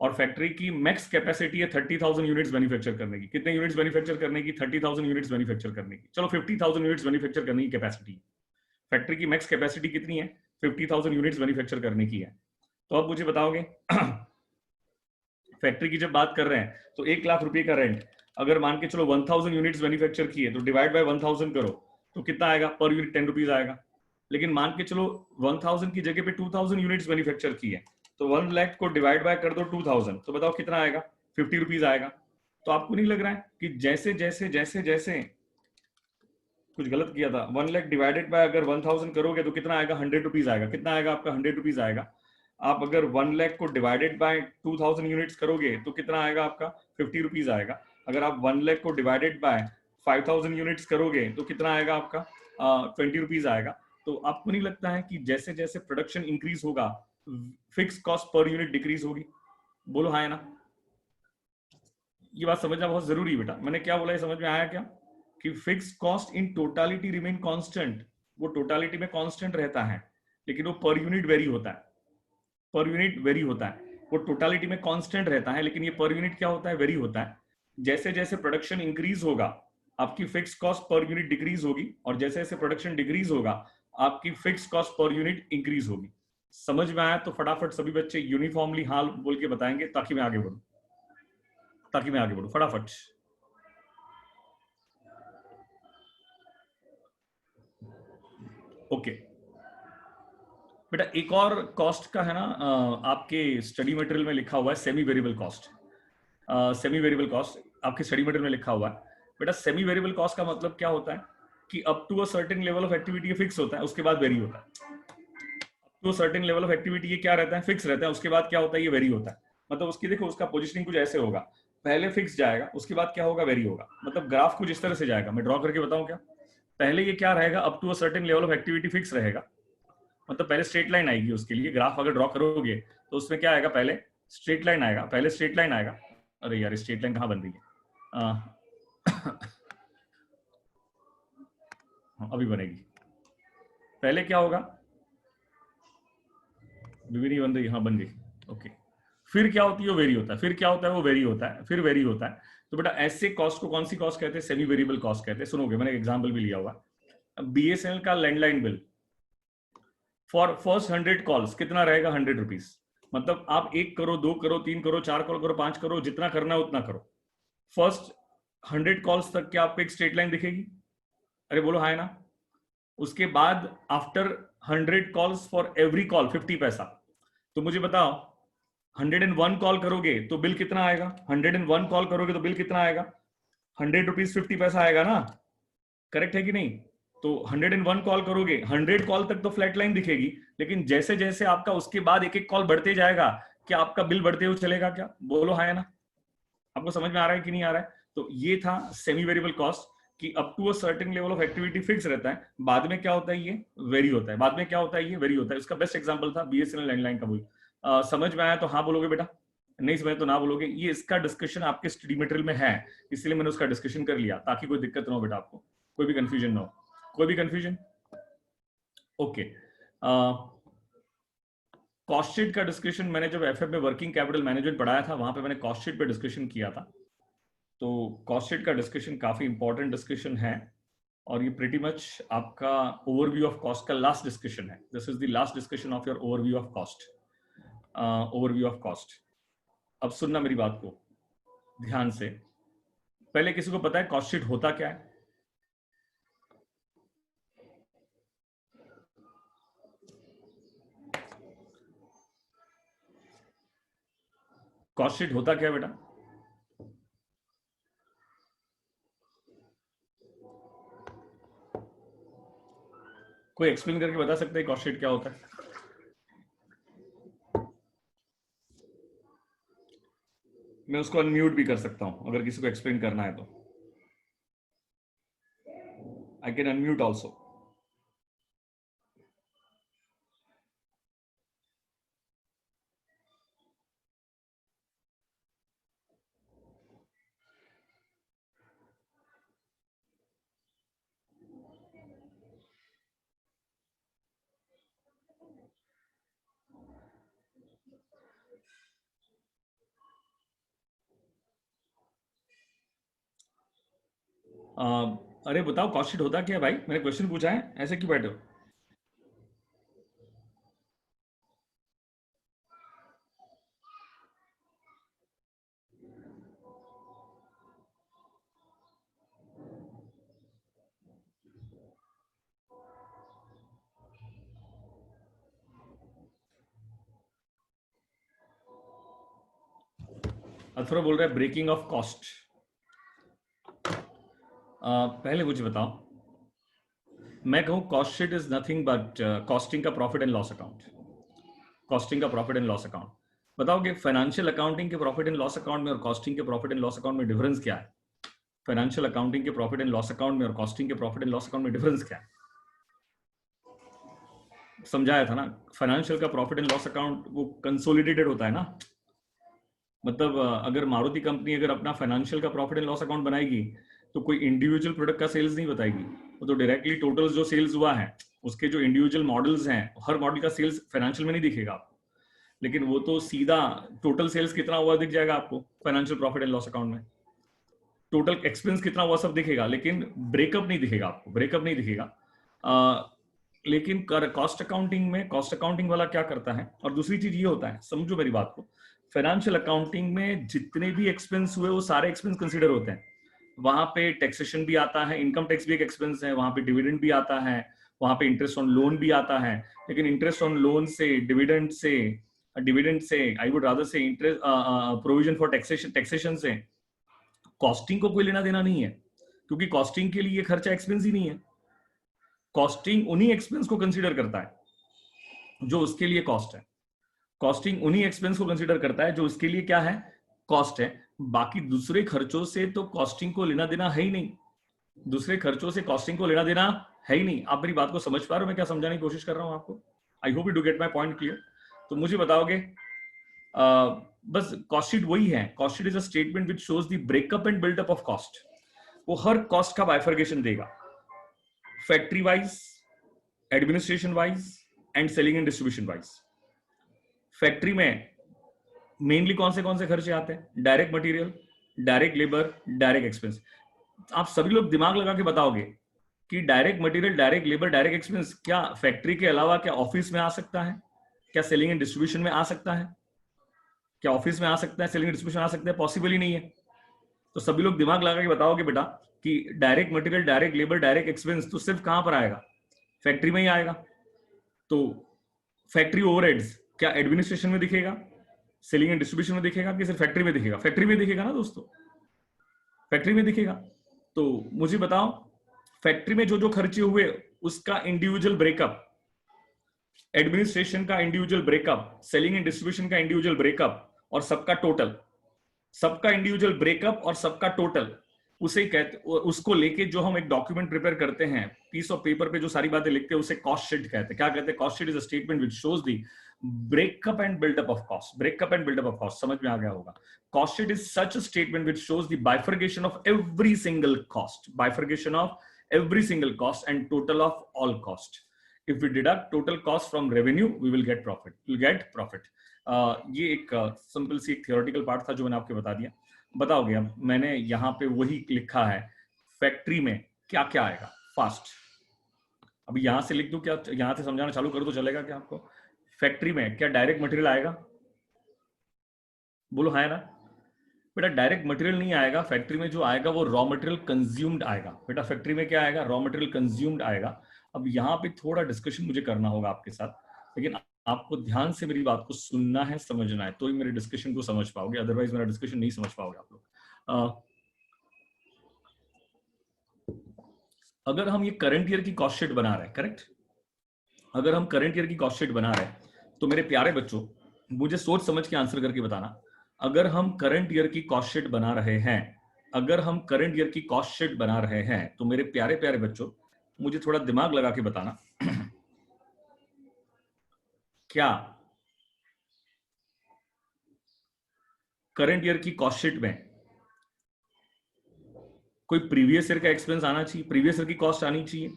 और फैक्ट्री की मैक्स कैपेसिटी है 30,000 यूनिट्स मैन्युफैक्चर करने की। कितने यूनिट्स मैन्युफैक्चर करने की? 30,000 यूनिट्स मैन्युफैक्चर करने की। चलो 50,000 यूनिट्स मैन्युफैक्चर करने की कैपेसिटी। फैक्ट्री की मैक्स कैपेसिटी कितनी है? 50,000 यूनिट्स मैन्युफैक्चर करने की है। तो अब मुझे बताओगे फैक्ट्री की जब बात कर रहे हैं तो 1 लाख रुपए का रेंट, अगर मान के चलो 1000 यूनिट्स मैन्युफैक्चर किए तो डिवाइड बाय 1000 करो तो कितना आएगा? पर यूनिट 10 रुपीज आएगा। लेकिन मान के चलो 1000 की जगह पे 2000 यूनिट्स मैन्युफैक्चर की है, तो 1 लाख को डिवाइड बाय कर दो 2000, तो बताओ कितना आएगा? 50 रुपीज आएगा। तो आपको नहीं लग रहा है कि जैसे जैसे जैसे जैसे कुछ गलत किया था? 1 लाख डिवाइडेड बाय अगर 1000 करोगे तो कितना आएगा? 100 रुपीज आएगा। कितना आएगा आपका? 100 रुपीज आएगा। आप अगर 1 लाख को डिवाइडेड बाय 2000 यूनिट्स करोगे तो कितना आएगा आपका? 50 रुपीज आएगा। अगर आप 1 लाख को डिवाइडेड बाय 5000 यूनिट्स करोगे तो कितना आएगा आपका? 20 रुपीज आएगा। तो आपको नहीं लगता है कि जैसे जैसे प्रोडक्शन इंक्रीज होगा fix cost per unit decrease होगी? बोलो हाँ है ना। ये बात समझना बहुत जरूरी है बेटा। मैंने क्या बोला, ये समझ में आया क्या? कि fix cost in totality remain constant, वो टोटालिटी में कांस्टेंट रहता है, लेकिन वो पर यूनिट वेरी होता है। पर यूनिट वेरी होता है। वो टोटालिटी में कांस्टेंट रहता है, लेकिन ये पर यूनिट क्या होता है? वेरी होता है। जैसे जैसे प्रोडक्शन इंक्रीज होगा आपकी fix cost per unit decrease होगी, और जैसे जैसे प्रोडक्शन डिक्रीज होगा आपकी fix cost per unit increase होगी। समझ में आया तो फटाफट सभी बच्चे यूनिफॉर्मली हाल बोल के बताएंगे ताकि मैं आगे बढ़ूं, ताकि मैं आगे बढ़ूं फटाफट। ओके बेटा, एक और कॉस्ट का है ना, आपके स्टडी मटेरियल में लिखा हुआ है semi variable cost. Semi variable cost आपके स्टडी मटेरियल में लिखा हुआ है। बेटा सेमी वेरिएबल कॉस्ट का मतलब क्या होता है? कि up to a certain level of activity ये फिक्स होता है, उसके बाद वेरी होता है। Up to a certain level of activity ये क्या रहता है? फिक्स रहता है, उसके बाद क्या होता है? ये वेरी होता है। मतलब उसकी देखो, उसका पोजिशनिंग कुछ ऐसे होगा, पहले फिक्स जाएगा, उसके बाद क्या होगा? वेरी होगा। मतलब ग्राफ कुछ इस तरह से जाएगा। मैं ड्रॉ करके बताऊं क्या? पहले ये क्या रहेगा? Up to a certain level of activity fix रहेगा। मतलब पहले स्ट्रेट लाइन आएगी उसके लिए। ग्राफ अगर ड्रॉ करोगे तो उसमें क्या आएगा? पहले स्ट्रेट लाइन आएगा, पहले स्ट्रेट लाइन आएगा। अरे यार स्ट्रेट लाइन कहाँ बन रही है? अभी बनेगी। पहले क्या होगा? अभी नहीं बन रही, हाँ बन गई। ओके। फिर क्या होती है? वो वेरी होता है। फिर क्या होता है? वो वेरी होता है। फिर वेरी होता है। तो बेटा ऐसे कॉस्ट को कौन सी कॉस्ट कहते हैं? सेमी वेरिएबल कॉस्ट कहते हैं। सुनोगे, मैंने एग्जाम्पल भी लिया हुआ। बीएसएनएल का landline bill for first 100 calls कितना रहेगा? 100 रुपीज। मतलब आप 1 करो, 2 करो, 3 करो, 4 कॉल करो, 5 करो, जितना करना है उतना करो। फर्स्ट 100 कॉल्स तक क्या आपको एक स्ट्रेट लाइन दिखेगी? अरे बोलो हाँ ना। उसके बाद after 100 calls for every call 50 पैसा। तो मुझे बताओ 101 कॉल करोगे तो बिल कितना आएगा? 101 कॉल करोगे तो बिल कितना आएगा? 100 रुपीज 50 पैसा आएगा ना, करेक्ट है कि नहीं? तो 101 कॉल करोगे, 100 कॉल तक तो फ्लैट लाइन दिखेगी, लेकिन जैसे जैसे आपका उसके बाद एक एक कॉल बढ़ते जाएगा, क्या आपका बिल बढ़ते हुए चलेगा क्या? बोलो हाँ या ना? आपको समझ में आ रहा है कि नहीं आ रहा है? तो ये था सेमी वेरिएबल कॉस्ट, कि up to a certain level of activity fix रहता है, बाद में क्या होता है, ये वेरी होता है। बाद में क्या होता है, ये वेरी होता है। इसका बेस्ट एग्जांपल था बीएसएनएल लैंडलाइन का। बोल समझ में आया तो हाँ बोलोगे बेटा, नहीं समझ तो ना बोलोगे। ये इसका डिस्कशन आपके स्टडी मटेरियल में है, इसलिए मैंने उसका डिस्कशन कर लिया, ताकि कोई दिक्कत ना हो बेटा, आपको कोई भी कंफ्यूजन ना हो। कोई भी कंफ्यूजन? ओके। कॉस्ट शीट का डिस्कशन मैंने जब एफएफ में वर्किंग कैपिटल मैनेजमेंट पढ़ाया था, वहां पे मैंने कॉस्ट शीट पे डिस्कशन किया था। तो कॉस्ट शीट का डिस्कशन काफी इंपॉर्टेंट डिस्कशन है, और ये प्रीटी मच आपका ओवरव्यू ऑफ कॉस्ट का लास्ट डिस्कशन है। This is the last discussion of your overview of cost. Overview of cost. अब सुनना मेरी बात को ध्यान से। पहले किसी को पता है कॉस्ट शीट होता क्या है? कॉस्ट शीट होता क्या है बेटा? कोई एक्सप्लेन करके बता सकता है कॉस्ट शीट क्या होता है? मैं उसको अनम्यूट भी कर सकता हूं अगर किसी को एक्सप्लेन करना है तो। I can unmute also. अरे बताओ कॉस्ट शीट होता क्या है भाई? मैंने क्वेश्चन पूछा है, ऐसे क्यों बैठे हो? अथर्व बोल रहा है ब्रेकिंग ऑफ कॉस्ट। पहले मुझे बताओ, मैं कहूं cost sheet is nothing but costing का profit and loss account. Costing का प्रॉफिट एंड लॉस अकाउंट। बताओगे फाइनेंशियल अकाउंटिंग के प्रॉफिट एंड लॉस अकाउंट में और कॉस्टिंग के प्रॉफिट एंड लॉस अकाउंट में डिफरेंस क्या है? फाइनेंशियल अकाउंटिंग के प्रॉफिट एंड लॉस अकाउंट में और कॉस्टिंग के प्रॉफिट एंड लॉस अकाउंट में डिफरेंस क्या है? समझाया था ना। फाइनेंशियल का प्रॉफिट एंड लॉस अकाउंट वो कंसोलिडेटेड होता है ना। मतलब अगर मारुति कंपनी अगर अपना फाइनेंशियल का प्रॉफिट एंड लॉस अकाउंट बनाएगी, तो कोई इंडिविजुअल प्रोडक्ट का सेल्स नहीं बताएगी, वो तो डायरेक्टली टोटल जो सेल्स हुआ है उसके जो इंडिविजुअल मॉडल्स हैं, हर मॉडल का सेल्स फाइनेंशियल में नहीं दिखेगा आपको, लेकिन वो तो सीधा टोटल सेल्स कितना हुआ दिख जाएगा आपको financial profit and loss account में। टोटल एक्सपेंस कितना हुआ सब दिखेगा, लेकिन ब्रेकअप नहीं दिखेगा आपको, ब्रेकअप नहीं दिखेगा। लेकिन कॉस्ट अकाउंटिंग में कॉस्ट अकाउंटिंग वाला क्या करता है, और दूसरी चीज ये होता है, समझो मेरी बात को, फाइनेंशियल अकाउंटिंग में जितने भी एक्सपेंस हुए वो सारे एक्सपेंस कंसिडर होते हैं। वहां पे टैक्सेशन भी आता है, इनकम टैक्स भी एक एक्सपेंस है, वहां पे डिविडेंड भी आता है, वहां पे इंटरेस्ट ऑन लोन भी आता है। लेकिन इंटरेस्ट ऑन लोन से, डिविडेंड से आई वुड रादर से इंटरेस्ट प्रोविजन फॉर टैक्सेशन से कॉस्टिंग को कोई लेना देना नहीं है, क्योंकि कॉस्टिंग के लिए खर्चा एक्सपेंस ही नहीं है। कॉस्टिंग उन्हीं एक्सपेंस को कंसीडर करता है जो उसके लिए कॉस्ट है। कॉस्टिंग उन्हीं एक्सपेंस को कंसीडर करता है जो उसके लिए क्या है, कॉस्ट है। बाकी दूसरे खर्चों से तो कॉस्टिंग को लेना देना है ही नहीं। दूसरे खर्चों से कॉस्टिंग को लेना देना है ही नहीं। आप मेरी बात को समझ पा रहे हो मैं क्या समझाने की कोशिश कर रहा हूं आपको? I hope you do get my point clear. तो मुझे बताओगे, बस कॉस्ट शीट वही है। Cost sheet is a statement which shows the breakup and buildup of cost. वो हर कॉस्ट का बाइफर्केशन देगा, factory wise, administration wise and selling and distribution wise. Factory में मेनली कौन से खर्चे आते हैं? Direct material, direct labour, direct expense. आप सभी लोग दिमाग लगा के बताओगे कि direct material, direct labour, direct expense क्या फैक्ट्री के अलावा क्या ऑफिस में आ सकता है? क्या सेलिंग एंड डिस्ट्रीब्यूशन में आ सकता है? क्या ऑफिस में आ सकता है, सेलिंग एंड डिस्ट्रीब्यूशन आ सकता है? पॉसिबल ही नहीं है। तो सभी लोग दिमाग लगा के बताओगे बेटा कि direct material, direct labour, direct expense तो सिर्फ कहां पर आएगा? फैक्ट्री में ही आएगा। तो फैक्ट्री ओवरहेड्स क्या एडमिनिस्ट्रेशन में दिखेगा? सेलिंग एंड डिस्ट्रीब्यूशन में दिखेगा कि सिर्फ फैक्ट्री में दिखेगा? फैक्ट्री में दिखेगा ना दोस्तों, फैक्ट्री में दिखेगा। तो मुझे बताओ फैक्ट्री में जो जो खर्चे हुए उसका इंडिविजुअल ब्रेकअप, एडमिनिस्ट्रेशन का individual breakup, selling and distribution का इंडिविजुअल ब्रेकअप और सबका टोटल, सबका इंडिविजुअल ब्रेकअप और सबका टोटल, उसे कहते, उसको लेके जो हम एक डॉक्यूमेंट प्रिपेयर करते हैं, पीस ऑफ पेपर पे जो सारी बातें लिखते हैं उसे कॉस्ट शीट कहते हैं। क्या कहते हैं? Cost sheet is a statement which shows the breakup and buildup of cost. Breakup and buildup of cost समझ में आ गया होगा। Cost sheet is such a statement which shows the bifurcation of every single cost, bifurcation of every single cost and total of all cost. If we deduct total cost from revenue, we will get profit. We'll get profit. ये एक simple सी एक theoretical part था जो मैंने आपको बता दिया। बताओगे अब मैंने यहाँ पे वही लिखा है, फैक्ट्री में क्या क्या आएगा फास्ट। अभी यहाँ से लिख दूं क्या, यहाँ से समझाना चालू कर दो चलेगा क्या आपको? फैक्ट्री में क्या डायरेक्ट मटेरियल आएगा? बोलो हाँ है ना बेटा, डायरेक्ट मटेरियल नहीं आएगा। फैक्ट्री में जो आएगा वो रॉ मटेरियल कंज्यूम्ड आएगा। बेटा फैक्ट्री में क्या आएगा? रॉ मटेरियल कंज्यूम्ड आएगा। अब यहाँ पे थोड़ा डिस्कशन मुझे करना होगा आपके साथ, लेकिन आपको ध्यान से मेरी बात को सुनना है, समझना है, तो ही मेरे डिस्कशन को समझ पाओगे, अदरवाइज मेरा डिस्कशन नहीं समझ पाओगे आप लोग। अगर हम ये करंट ईयर की कॉस्ट शीट बना रहे हैं, करेक्ट, अगर हम करंट ईयर की कॉस्ट शीट बना रहे हैं तो मेरे प्यारे बच्चों मुझे सोच समझ के आंसर करके बताना। अगर हम करंट ईयर की कॉस्ट शीट बना रहे हैं, अगर हम करंट ईयर की कॉस्ट शीट बना रहे हैं तो मेरे प्यारे प्यारे बच्चों मुझे थोड़ा दिमाग लगा के बताना क्या करंट ईयर की कॉस्ट शीट में कोई प्रीवियस ईयर का एक्सपेंस आना चाहिए, प्रीवियस ईयर की कॉस्ट आनी चाहिए,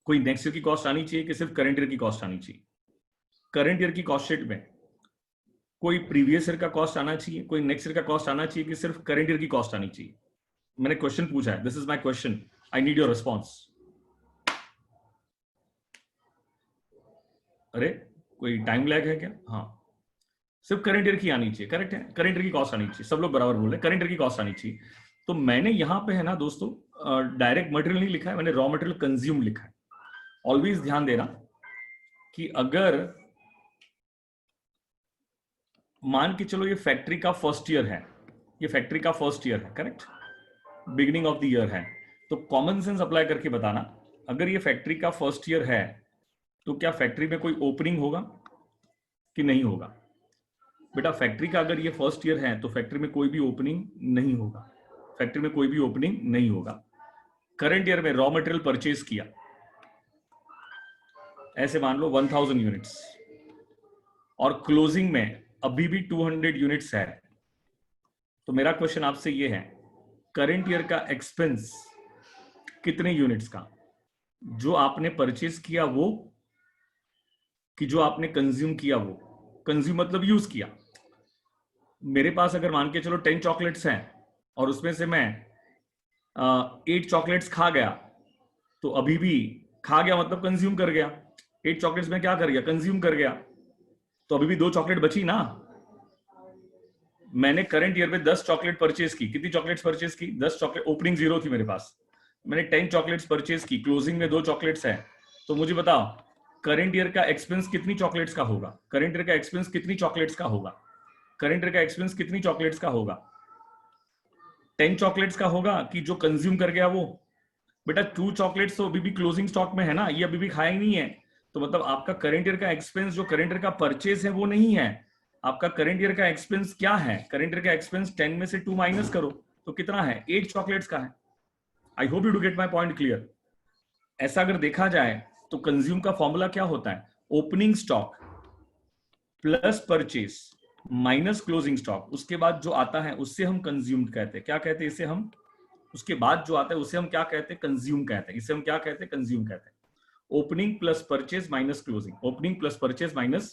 कोई नेक्स्ट ईयर की कॉस्ट आनी चाहिए, कि सिर्फ करंट ईयर की कॉस्ट आनी चाहिए? करंट ईयर की कॉस्ट शीट में कोई प्रीवियस ईयर का कॉस्ट आना चाहिए, कोई नेक्स्ट ईयर का कॉस्ट आना चाहिए, कि सिर्फ करंट ईयर की कॉस्ट आनी चाहिए? मैंने क्वेश्चन पूछा है, this is my question, I need your response. अरे कोई टाइम लैग है क्या? हाँ, सिर्फ करंट ईयर की आनी चाहिए, करेक्ट है, करंट ईयर की कॉस्ट आनी चाहिए, सब लोग बराबर बोल रहे, करंट ईयर की कॉस्ट आनी चाहिए। तो मैंने यहां पे है ना दोस्तों डायरेक्ट मटेरियल नहीं लिखा है, मैंने रॉ मटेरियल कंज्यूम लिखा है। ऑलवेज ध्यान देना कि अगर मान के चलो ये फैक्ट्री का फर्स्ट ईयर है, ये फैक्ट्री का फर्स्ट ईयर है, correct, beginning of the year है, तो कॉमन सेंस अप्लाई करके बताना, अगर ये फैक्ट्री का फर्स्ट ईयर है तो क्या फैक्ट्री में कोई ओपनिंग होगा कि नहीं होगा? बेटा फैक्ट्री का अगर ये फर्स्ट ईयर है तो फैक्ट्री में कोई भी ओपनिंग नहीं होगा, फैक्ट्री में कोई भी ओपनिंग नहीं होगा। करंट ईयर में रॉ मटेरियल परचेज किया, ऐसे मान लो 1000 यूनिट्स, और क्लोजिंग में अभी भी 200 यूनिट्स है, तो मेरा क्वेश्चन आपसे ये है, करंट ईयर का एक्सपेंस कितने यूनिट्स का, जो आपने परचेज किया वो, कि जो आपने कंज्यूम किया वो? कंज्यूम मतलब यूज किया। मेरे पास अगर मान के चलो 10 चॉकलेट्स हैं और उसमें से मैं 8 चॉकलेट्स खा गया, तो अभी भी खा गया मतलब कंज्यूम कर गया। 8 चॉकलेट्स में क्या कर गया? कंज्यूम कर गया, तो अभी भी 2 चॉकलेट बची ना। मैंने करंट ईयर में 10 चॉकलेट परचेज की, कितनी चॉकलेट्स परचेज की? 10 चॉकलेट, ओपनिंग 0 थी मेरे पास, मैंने 10 चॉकलेट्स परचेज की, क्लोजिंग में 2 चॉकलेट्स है, तो मुझे बताओ करंट ईयर का एक्सपेंस कितनी चॉकलेट्स का होगा? करंट ईयर का एक्सपेंस कितनी चॉकलेट्स का होगा? करंट ईयर का एक्सपेंस कितनी चॉकलेट्स का होगा? 10 चॉकलेट्स का होगा, कि जो कंज्यूम कर गया वो? बेटा 2 चॉकलेट्स तो अभी भी क्लोजिंग स्टॉक में है ना, ये अभी भी खाया ही नहीं है, तो मतलब आपका करंट ईयर का एक्सपेंस जो करंट ईयर का परचेज है वो नहीं है। आपका करंट ईयर का एक्सपेंस क्या है? करंट ईयर का एक्सपेंस 10 में से 2 माइनस करो तो कितना है? 8 चॉकलेट्स का है। आई hope you do get my point clear. ऐसा अगर देखा जाए तो कंज्यूम का फॉर्मूला क्या होता है? Opening stock plus purchase minus closing stock, उसके बाद जो आता है उससे हम कंज्यूम्ड कहते हैं। क्या कहते हैं इसे हम? उसके बाद जो आता है उसे हम क्या कहते हैं? कंज्यूम कहते हैं। इसे हम क्या कहते हैं? कंज्यूम कहते हैं। Opening plus purchase minus closing, opening plus purchase minus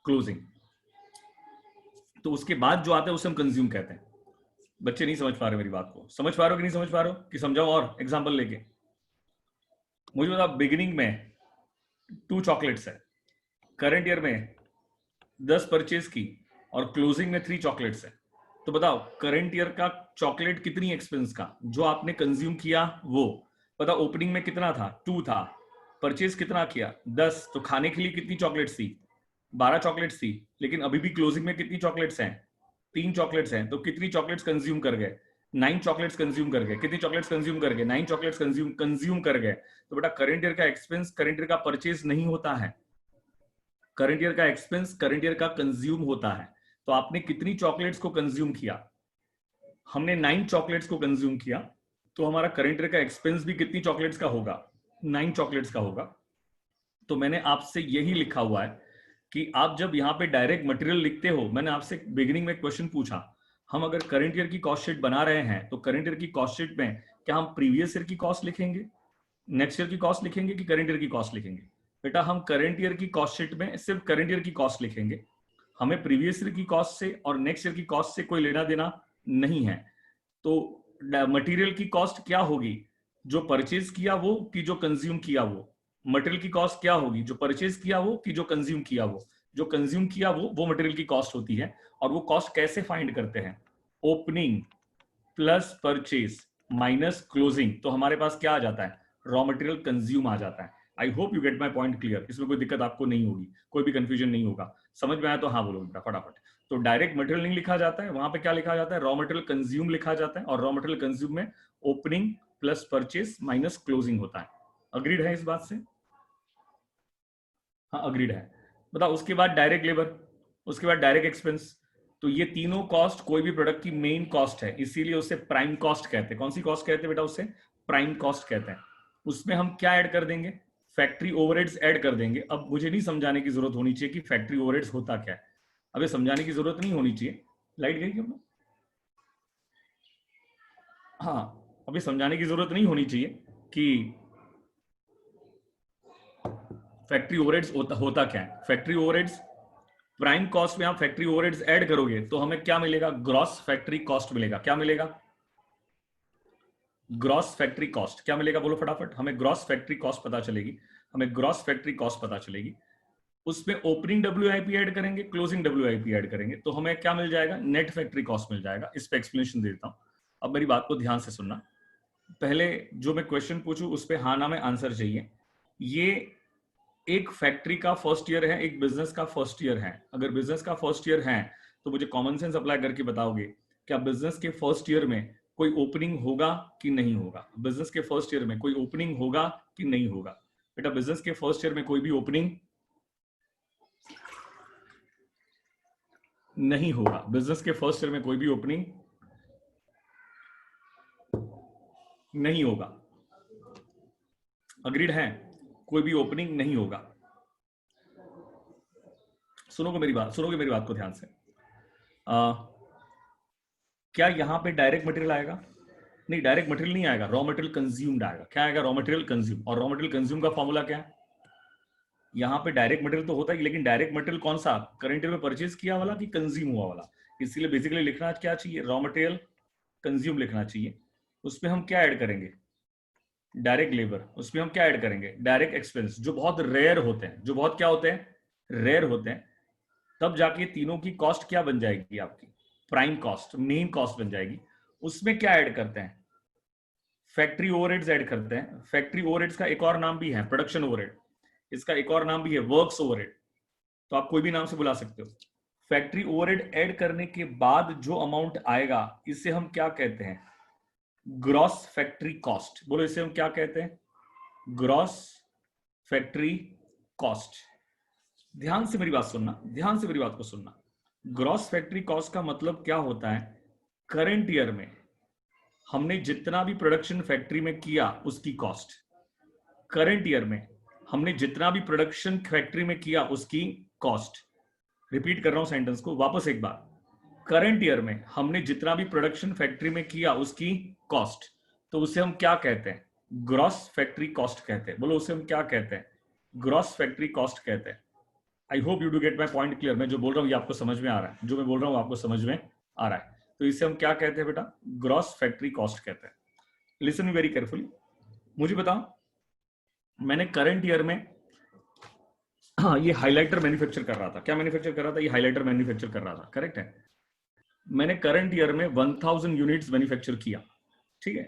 closing, तो उसके बाद जो आता है उसे हम कंज्यूम कहते हैं। बच्चे नहीं समझ पा रहे मेरी बात को? समझ पा रहे हो कि नहीं समझ पा रहे हो, कि समझाओ और एग्जांपल लेके? मुझे बताओ, बिगिनिंग में 2 चॉकलेट्स है, करंट ईयर में 10 परचेज की, और क्लोजिंग में 3 चॉकलेट्स है, तो बताओ करंट ईयर का चॉकलेट कितनी एक्सपेंस का, जो आपने कंज्यूम किया वो? बताओ ओपनिंग में कितना था? 2 था, परचेज कितना किया 10, तो खाने के लिए कितनी चॉकलेट्स थी 12 चॉकलेट्स थी, लेकिन अभी भी क्लोजिंग में कितनी चॉकलेट्स हैं 3 चॉकलेट्स हैं, तो कितनी चॉकलेट्स कंज्यूम कर गए 9 चॉकलेट्स कंज्यूम कर गए, कितनी चॉकलेट्स कंज्यूम कर गए 9 चॉकलेट्स कंज्यूम कर गए। तो बेटा करंट ईयर का एक्सपेंस करंट ईयर का परचेज नहीं होता है, करंट ईयर का एक्सपेंस करंट ईयर का कंज्यूम होता है। तो आपने कितनी चॉकलेट्स को कंज्यूम किया, हमने 9 चॉकलेट्स को कंज्यूम किया, तो हमारा करंट ईयर का एक्सपेंस भी कितनी चॉकलेट्स का होगा 9 चॉकलेट्स का होगा। तो मैंने आपसे यही लिखा हुआ है कि आप जब यहाँ पे डायरेक्ट मटेरियल लिखते हो, मैंने आपसे बिगिनिंग में क्वेश्चन पूछा, हम अगर करंट ईयर की कॉस्ट शीट बना रहे हैं तो करंट ईयर की कॉस्ट शीट में क्या हम प्रीवियस ईयर की कॉस्ट लिखेंगे, नेक्स्ट ईयर की कॉस्ट लिखेंगे कि करंट ईयर की कॉस्ट लिखेंगे? बेटा हम करंट ईयर की कॉस्ट शीट में सिर्फ करंट ईयर की कॉस्ट लिखेंगे, हमें प्रीवियस ईयर की कॉस्ट से और नेक्स्ट ईयर की कॉस्ट से कोई लेना देना नहीं है। तो मटेरियल की कॉस्ट क्या होगी, जो परचेज किया वो कि जो कंज्यूम किया वो? मटेरियल की कॉस्ट क्या होगी, जो परचेज किया वो कि जो कंज्यूम किया वो? जो कंज्यूम किया वो मटेरियल की कॉस्ट होती है। और वो कॉस्ट कैसे फाइंड करते हैं, opening plus purchase minus closing, तो हमारे पास क्या आ जाता है, रॉ मटेरियल कंज्यूम आ जाता है। आई hope you get my point clear, इसमें कोई दिक्कत आपको नहीं होगी, कोई भी कंफ्यूजन नहीं होगा। समझ में आया तो हाँ बोलो बेटा फटाफट। तो डायरेक्ट मटेरियल नहीं लिखा जाता है, वहां पे क्या लिखा जाता है, रॉ मटेरियल कंज्यूम लिखा जाता है, और रॉ मटेरियल कंज्यूम में opening plus purchase minus closing होता है। अग्रीड है इस बात से? हाँ अग्रीड है। बताओ उसके बाद डायरेक्ट लेबर, उसके बाद डायरेक्ट एक्सपेंस। तो ये तीनों कॉस्ट कोई भी प्रोडक्ट की मेन कॉस्ट है, इसीलिए उसे प्राइम कॉस्ट कहते हैं। कौन सी कॉस्ट कहते हैं बेटा? उसे प्राइम कॉस्ट कहते हैं। उसमें हम क्या ऐड कर देंगे, फैक्ट्री ओवरहेड्स ऐड कर देंगे। अब मुझे नहीं समझाने की जरूरत होनी चाहिए कि फैक्ट्री ओवरहेड्स होता क्या है, अबे समझाने की जरूरत नहीं होनी चाहिए। लाइट गई क्यों? हाँ अभी समझाने की जरूरत नहीं होनी चाहिए कि फैक्ट्री ओवरहेड्स होता क्या है। फैक्ट्री ओवरहेड्स प्राइम कॉस्ट में आप फैक्ट्री ओवरहेड्स ऐड करोगे तो हमें क्या मिलेगा, ग्रॉस फैक्ट्री कॉस्ट मिलेगा। क्या मिलेगा? Gross factory cost. क्या मिलेगा बोलो फटाफट, हमें ग्रॉस फैक्ट्री कॉस्ट पता चलेगी, हमें ग्रॉस फैक्ट्री कॉस्ट पता चलेगी। उसमें ओपनिंग डब्ल्यूआईपी ऐड करेंगे, क्लोजिंग डब्ल्यूआईपी ऐड करेंगे, तो हमें क्या मिल जाएगा, नेट फैक्ट्री कॉस्ट मिल जाएगा। इस पे एक्सप्लेनेशन देता हूं, अब मेरी बात को ध्यान से सुनना। पहले जो मैं क्वेश्चन पूछूं उस पे हाँ ना में आंसर चाहिए। ये एक फैक्ट्री का फर्स्ट ईयर है, एक बिजनेस का फर्स्ट ईयर है। अगर बिजनेस का फर्स्ट ईयर है तो मुझे कॉमन सेंस अप्लाई करके बताओगे क्या बिजनेस के फर्स्ट ईयर में कोई ओपनिंग होगा कि नहीं होगा? बिजनेस के फर्स्ट ईयर में कोई ओपनिंग होगा कि नहीं होगा? बेटा बिजनेस के फर्स्ट ईयर में कोई भी ओपनिंग नहीं होगा, बिजनेस के फर्स्ट ईयर में कोई भी ओपनिंग नहीं होगा। अग्रीड है, कोई भी ओपनिंग नहीं होगा। सुनोगे मेरी बात को ध्यान से। क्या यहां पे डायरेक्ट मटेरियल आएगा? नहीं डायरेक्ट मटेरियल नहीं आएगा, रॉ मटेरियल कंज्यूम्ड आएगा। क्या आएगा? Raw material consume. और रॉ मटेरियल कंज्यूम का फॉर्मूला क्या है? यहाँ पे डायरेक्ट मटेरियल तो होता है, लेकिन डायरेक्ट मटेरियल कौन सा, करंट ईयर में परचेज किया वाला कि कंज्यूम हुआ वाला? इसलिए बेसिकली लिखना क्या चाहिए, रॉ मटेरियल कंज्यूम लिखना चाहिए। उसमें हम क्या ऐड करेंगे, डायरेक्ट लेबर। उसमें हम क्या ऐड करेंगे, डायरेक्ट एक्सपेंस, जो बहुत रेयर होते हैं, जो बहुत क्या होते हैं, रेयर होते हैं। तब जाके तीनों की कॉस्ट क्या बन जाएगी आपकी, प्राइम कॉस्ट, मेन कॉस्ट बन जाएगी। उसमें क्या ऐड करते हैं, फैक्ट्री ओवरहेड्स ऐड करते हैं। फैक्ट्री ओवरहेड्स का एक और नाम भी है प्रोडक्शन ओवरहेड, इसका एक और नाम भी है वर्क्स ओवरहेड, तो आप कोई भी नाम से बुला सकते हो। फैक्ट्री ओवरहेड ऐड करने के बाद जो अमाउंट आएगा इसे हम क्या कहते हैं, ग्रॉस फैक्ट्री कॉस्ट। बोलो इसे हम क्या कहते हैं, ग्रॉस फैक्ट्री कॉस्ट। ध्यान से मेरी बात सुनना, ध्यान से मेरी बात को सुनना। ग्रॉस फैक्ट्री कॉस्ट का मतलब क्या होता है, करंट ईयर में हमने जितना भी प्रोडक्शन फैक्ट्री में किया उसकी कॉस्ट, करंट ईयर में हमने जितना भी प्रोडक्शन फैक्ट्री में किया उसकी कॉस्ट। रिपीट कर रहा हूं सेंटेंस को वापस एक बार, करंट ईयर में हमने जितना भी प्रोडक्शन फैक्ट्री में किया उसकी कॉस्ट, तो उसे हम क्या कहते हैं, ग्रॉस फैक्ट्री कॉस्ट कहते हैं। बोलो उसे हम क्या कहते हैं, ग्रॉस फैक्ट्री कॉस्ट कहते हैं। आई hope you do get my point clear. मैं जो बोल रहा हूँ ये आपको समझ में आ रहा है, जो मैं बोल रहा हूँ आपको समझ में आ रहा है। तो इसे हम क्या कहते हैं बेटा, ग्रॉस फैक्ट्री कॉस्ट कहते हैं। Listen me very carefully. मुझे बताओ, मैंने करंट ईयर में हाँ ये हाइलाइटर मैन्युफैक्चर कर रहा था। क्या मैन्युफैक्चर कर रहा था, ये हाइलाइटर मैन्युफैक्चर कर रहा था, करेक्ट है। मैंने करंट ईयर में 1000 यूनिट्स मैन्युफैक्चर किया, ठीक है।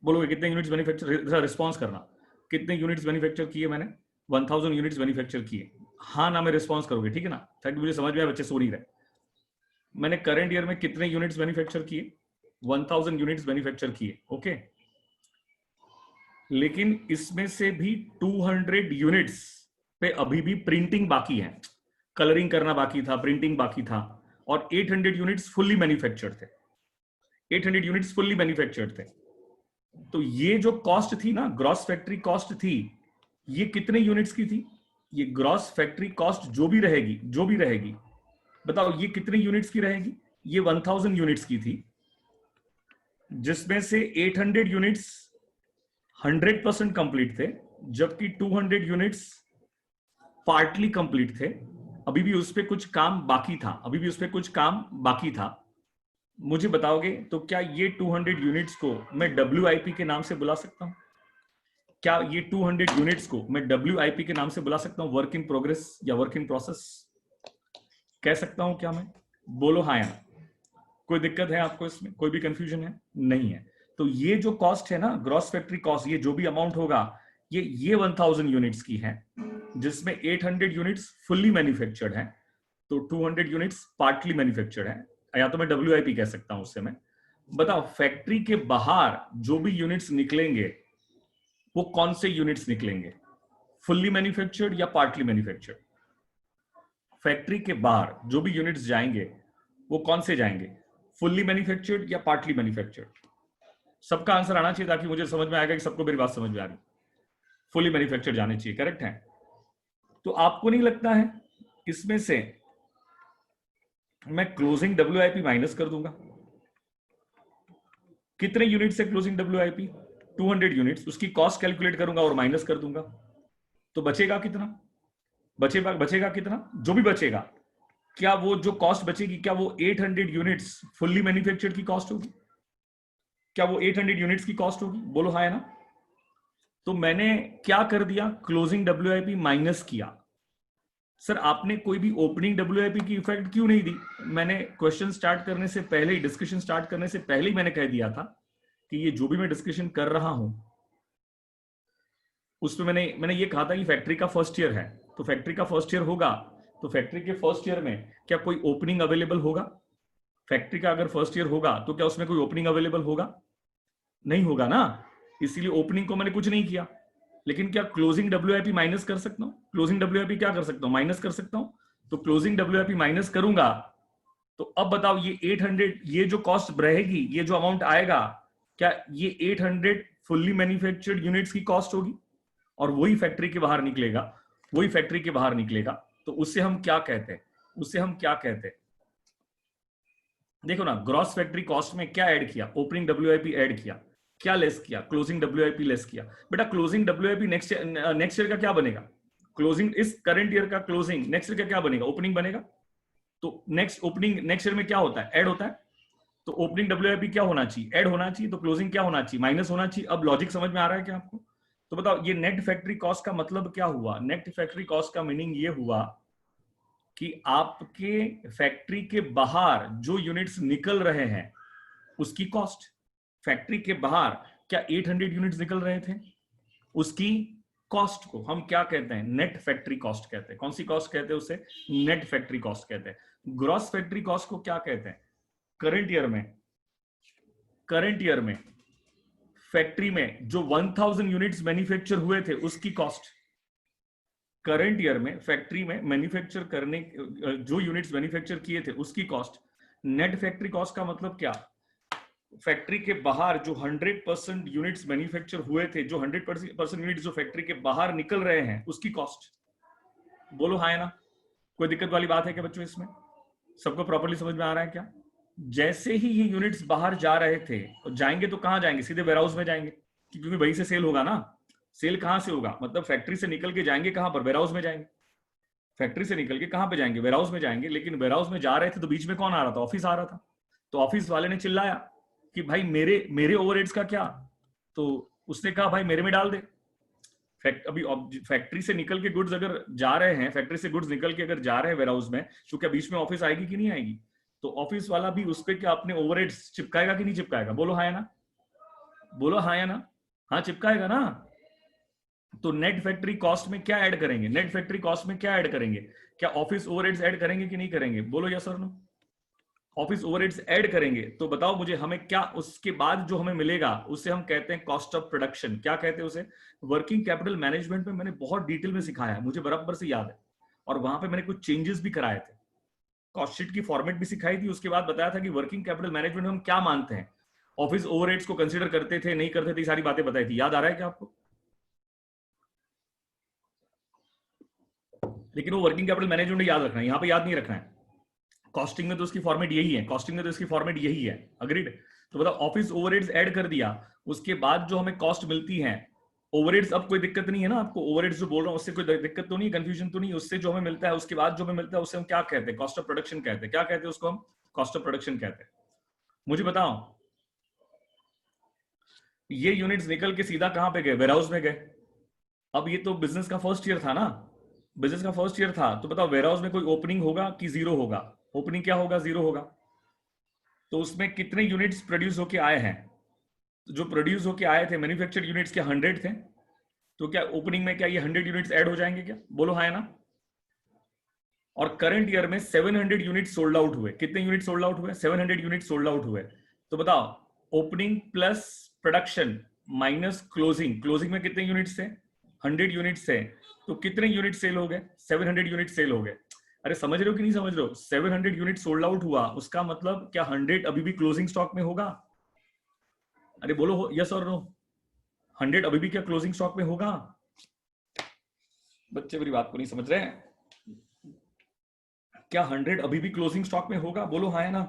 बोलोगे कितने यूनिट्स मैन्युफैक्चर, रिस्पॉन्स करना। कितने यूनिट्स मैन्युफैक्चर किए मैंने? 1000 यूनिट्स मैन्युफैक्चर किए। हाँ ना में रिस्पॉन्स करोगे, ठीक है ना? ताकि मुझे समझ में आए, बच्चे सो नहीं रहे। मैंने करंट ईयर में कितने यूनिट्स मैन्युफैक्चर किए? 1000 यूनिट्स मैन्युफैक्चर किए, ओके। लेकिन इसमें से भी 200 यूनिट्स पे अभी भी प्रिंटिंग बाकी है, कलरिंग करना बाकी था, प्रिंटिंग बाकी था, और 800 यूनिट्स फुल्ली मैन्युफैक्चर्ड थे। 800 यूनिट्स फुल्ली मैन्युफैक्चर्ड थे। तो ये जो कॉस्ट थी ना, ग्रॉस फैक्ट्री कॉस्ट थी, ये कितने यूनिट्स की थी? ये ग्रॉस फैक्ट्री कॉस्ट जो भी रहेगी, बताओ ये कितने यूनिट्स की रहेगी? ये 1000 यूनिट्स की थी, जिसमें से 800 यूनिट्स 100% कंप्लीट थे, जबकि 200 यूनिट्स पार्टली कंप्लीट थे। अभी भी उस पर कुछ काम बाकी था। मुझे बताओगे तो क्या ये 200 यूनिट्स को मैं WIP के नाम से बुला सकता हूं? क्या ये 200 यूनिट्स को मैं WIP के नाम से बुला सकता हूं? वर्क इन प्रोग्रेस या वर्क इन प्रोसेस कह सकता हूं क्या मैं? बोलो हाँ या ना। कोई दिक्कत है आपको इसमें? कोई भी कंफ्यूजन है? नहीं है। तो ये जो कॉस्ट है ना, ग्रॉस फैक्ट्री कॉस्ट, ये जो भी अमाउंट होगा, ये 1000 यूनिट्स की है, जिसमें 800 यूनिट्स फुल्ली मैन्युफैक्चर्ड है, तो 200 यूनिट्स पार्टली मैन्युफैक्चर्ड है, या तो मैं WIP कह सकता हूं उससे मैं। बताओ फैक्ट्री के बाहर जो भी यूनिट्स निकलेंगे वो कौन से यूनिट्स निकलेंगे? फुल्ली मैन्युफैक्चर्ड या पार्टली मैन्युफैक्चर्ड? फैक्ट्री के बाहर जो भी यूनिट्स जाएंगे वो कौन से जाएंगे? फुल्ली मैन्युफैक्चर्ड या पार्टली मैन्युफैक्चर्ड? सबका आंसर आना चाहिए ताकि मुझे समझ में आएगा कि सबको मेरी बात समझ में आ रही। फुल्ली मैन्युफैक्चर्ड जाने चाहिए, करेक्ट है। तो आपको नहीं लगता है इसमें से मैं क्लोजिंग WIP माइनस कर दूंगा? कितने यूनिट से क्लोजिंग WIP? 200 यूनिट्स, उसकी कॉस्ट कैलकुलेट करूंगा और माइनस कर दूंगा, तो बचेगा कितना? बचेगा कितना? जो भी बचेगा, क्या वो जो कॉस्ट बचेगी, क्या वो 800 यूनिट्स फुल्ली मैन्युफैक्चर्ड की कॉस्ट होगी? क्या वो 800 यूनिट्स की कॉस्ट होगी? बोलो हाँ है ना। तो मैंने क्या कर दिया? क्लोजिंग WIP माइनस किया। सर आपने कोई भी ओपनिंग WIP की इफेक्ट क्यों नहीं दी? मैंने क्वेश्चन स्टार्ट करने से पहले ही, डिस्कशन स्टार्ट करने से पहले ही मैंने कह दिया था कि ये जो भी मैं डिस्कशन कर रहा हूं उसमें मैंने ये कहा था कि फैक्ट्री का फर्स्ट ईयर है, तो फैक्ट्री का फर्स्ट ईयर होगा, तो फैक्ट्री के फर्स्ट ईयर में क्या कोई ओपनिंग अवेलेबल होगा? फैक्ट्री का अगर फर्स्ट ईयर होगा तो क्या उसमें कोई ओपनिंग अवेलेबल होगा? नहीं होगा ना, इसीलिए ओपनिंग को मैंने कुछ नहीं किया। लेकिन क्या क्लोजिंग WIP माइनस कर सकता हूं? क्लोजिंग WIP क्या कर सकता हूं? माइनस कर सकता हूं। तो क्लोजिंग WIP माइनस करूंगा, तो अब बताओ ये 800, ये जो कॉस्ट रहेगी, ये जो अमाउंट आएगा, क्या ये 800 फुल्ली मैन्युफैक्चर्ड यूनिट्स की कॉस्ट होगी? और वही फैक्ट्री के बाहर निकलेगा, वही फैक्ट्री के बाहर निकलेगा, तो उससे हम क्या कहते हैं? उससे हम क्या कहते हैं? देखो ना, ग्रॉस फैक्ट्री कॉस्ट में क्या ऐड किया? ओपनिंग WIP ऐड किया, क्या लेस किया? क्लोजिंग WIP लेस किया। बेटा क्लोजिंग WIP नेक्स्ट ईयर का क्या बनेगा? क्लोजिंग इस करंट ईयर का क्लोजिंग नेक्स्ट ईयर का क्या बनेगा? ओपनिंग बनेगा। तो नेक्स्ट ओपनिंग नेक्स्ट ईयर में क्या होता है? ऐड होता है। तो ओपनिंग WIP क्या होना चाहिए? ऐड होना चाहिए। तो क्लोजिंग क्या होना चाहिए? माइनस होना चाहिए। अब लॉजिक समझ में आ रहा है क्या आपको? तो बताओ ये नेट फैक्ट्री कॉस्ट का मतलब क्या हुआ? नेट फैक्ट्री कॉस्ट का मीनिंग ये हुआ कि आपके फैक्ट्री के बाहर जो यूनिट्स निकल रहे हैं उसकी कॉस्ट। फैक्ट्री के बाहर क्या 800 यूनिट्स निकल रहे थे? उसकी कॉस्ट को हम क्या कहते हैं? नेट फैक्ट्री कॉस्ट कहते हैं। कौन सी कॉस्ट कहते हैं उसे? नेट फैक्ट्री कॉस्ट कहते हैं। ग्रॉस फैक्ट्री कॉस्ट को क्या कहते हैं? करंट ईयर में फैक्ट्री में जो 1000 यूनिट्स मैन्युफैक्चर हुए थे उसकी कॉस्ट। करंट ईयर में फैक्ट्री में मैन्युफैक्चर करने जो यूनिट्स मैन्युफैक्चर किए थे उसकी कॉस्ट। नेट फैक्ट्री कॉस्ट का मतलब क्या? फैक्ट्री के बाहर जो 100% यूनिट्स मैन्युफैक्चर हुए थे, जो 100% यूनिट्स जो फैक्ट्री के बाहर निकल रहे हैं उसकी कॉस्ट। बोलो हाँ है ना। कोई दिक्कत वाली बात है क्या बच्चों इसमें? सबको प्रॉपर्ली समझ में आ रहा है क्या? जैसे ही ये यूनिट्स बाहर जा रहे थे, और जाएंगे तो कहां जाएंगे? सीधे वेयरहाउस में जाएंगे, क्योंकि वहीं से सेल होगा ना। सेल कहां से होगा? मतलब फैक्ट्री से निकल के जाएंगे कहां पर? वेयरहाउस में जाएंगे। फैक्ट्री से निकल के कहां पे जाएंगे? वेयरहाउस में जाएंगे। लेकिन वेयरहाउस में जा रहे थे तो बीच में कौन आ रहा था? ऑफिस आ रहा था। तो ऑफिस वाले ने चिल्लाया कि भाई मेरे मेरे ओवरहेड्स का क्या? तो उसने कहा भाई मेरे में डाल दे। अभी फैक्ट्री से निकल के गुड्स अगर जा रहे हैं, फैक्ट्री से गुड्स निकल के अगर जा रहे हैं वेयरहाउस में, तो क्या बीच में ऑफिस आएगी कि नहीं आएगी? तो ऑफिस वाला भी उस पर क्या अपने ओवरहेड्स चिपकाएगा कि नहीं चिपकाएगा? बोलो हाँ या ना। बोलो हाँ या ना। हाँ चिपकाएगा ना। तो नेट फैक्ट्री कॉस्ट में क्या ऐड करेंगे? नेट फैक्ट्री कॉस्ट में क्या ऐड करेंगे? क्या ऑफिस ओवरहेड्स ऐड करेंगे कि नहीं करेंगे? बोलो यस और नो। ऑफिस ओवरहेड्स ऐड करेंगे तो बताओ मुझे हमें क्या उसके बाद जो हमें मिलेगा उसे हम कहते हैं कॉस्ट ऑफ प्रोडक्शन। क्या कहते हैं उसे? वर्किंग कैपिटल मैनेजमेंट में मैंने बहुत डिटेल में सिखाया है, मुझे बराबर से याद है, और वहां पे मैंने कुछ चेंजेस भी कराए थे, कॉस्ट शीट की फॉर्मेट भी सिखाई थी, उसके बाद बताया था कि वर्किंग कैपिटल मैनेजमेंट में हम क्या मानते हैं, ऑफिस ओवरहेड्स को कंसीडर करते थे नहीं करते थे, सारी बातें बताई थी। याद आ रहा है क्या आपको? लेकिन वो वर्किंग कैपिटल मैनेजमेंट याद रखना है, यहाँ पे याद नहीं रखना है। कॉस्टिंग में तो उसकी फॉर्मेट यही है, कॉस्टिंग में तो इसकी फॉर्मेट यही है। अग्रीड? तो बताओ ऑफिस ओवरहेड्स ऐड कर दिया, उसके बाद जो हमें कॉस्ट मिलती है ओवरहेड्स, अब कोई दिक्कत नहीं है ना आपको? ओवरहेड्स जो बोल रहा हूं उससे कोई दिक्कत तो नहीं, कंफ्यूजन तो नहीं? उससे जो हमें मिलता है, उसके बाद जो हमें मिलता है उसे हम क्या कहते हैं? कॉस्ट ऑफ प्रोडक्शन कहते हैं। क्या कहते हैं उसको हम? कॉस्ट ऑफ प्रोडक्शन कहते हैं। मुझे बताओ, ये यूनिट्स निकल के सीधा कहां पे गए? वेयरहाउस में गए। अब ये तो बिजनेस का फर्स्ट ईयर था ना, बिजनेस का फर्स्ट ईयर था, तो बताओ वेयरहाउस में कोई ओपनिंग होगा कि जीरो होगा? ओपनिंग क्या होगा? जीरो होगा। तो उसमें कितने यूनिट्स प्रोड्यूस होके आए हैं? तो जो प्रोड्यूस होके आए थे मैन्युफैक्चर्ड यूनिट्स क्या 100 थे? तो क्या ओपनिंग में क्या ये 100 यूनिट्स ऐड हो जाएंगे क्या? बोलो हाँ ना। और करंट ईयर में 700 यूनिट सोल्ड आउट हुए। कितने यूनिट सोल्ड आउट हुए? 700 यूनिट सोल्ड आउट हुए। तो बताओ opening plus production minus closing, closing में कितने यूनिट्स थे? 100 यूनिट्स थे। तो कितने यूनिट सेल हो गए? 700 यूनिट सेल हो गए। अरे समझ रहे हो कि नहीं समझ रहे हो? 700 यूनिट सोल्ड आउट हुआ, उसका मतलब क्या 100 अभी भी क्लोजिंग स्टॉक में होगा? अरे बोलो यस और नो। 100 अभी भी क्या क्लोजिंग स्टॉक में होगा? बच्चे मेरी बात को नहीं समझ रहे हैं। क्या 100 अभी भी क्लोजिंग स्टॉक में होगा? बोलो हाँ है ना।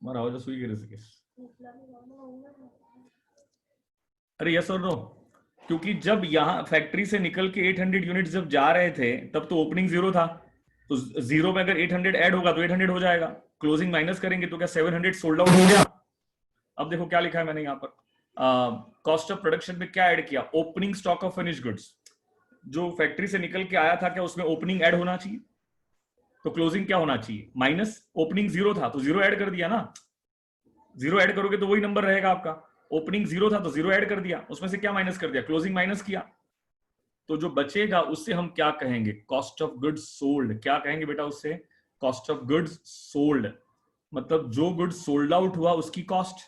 मारा सुई गिरे सके। अरे यस और नो। क्योंकि जब यहां फैक्ट्री से निकल के 800 यूनिट जब जा रहे थे तब तो ओपनिंग जीरो था, तो जीरो में अगर 800 ऐड होगा तो 800 हो जाएगा, क्लोजिंग माइनस करेंगे तो क्या 700 सोल्ड आउट हो गया? अब देखो क्या लिखा है मैंने यहाँ पर, कॉस्ट ऑफ प्रोडक्शन में क्या ऐड किया? Opening stock of finish goods. जो फैक्ट्री से निकल के आया था क्या उसमें ओपनिंग ऐड होना चाहिए? तो क्लोजिंग क्या होना चाहिए? माइनस। ओपनिंग जीरो था तो जीरो ऐड कर दिया ना, जीरो ऐड करोगे तो वही नंबर रहेगा आपका। ओपनिंग जीरो था तो जीरो ऐड कर दिया, उसमें से क्या माइनस कर दिया? क्लोजिंग माइनस किया। तो जो बचेगा उससे हम क्या कहेंगे? Cost of goods sold. क्या कहेंगे बेटा उससे? Cost of goods sold. मतलब जो गुड्स सोल्ड आउट हुआ उसकी कॉस्ट।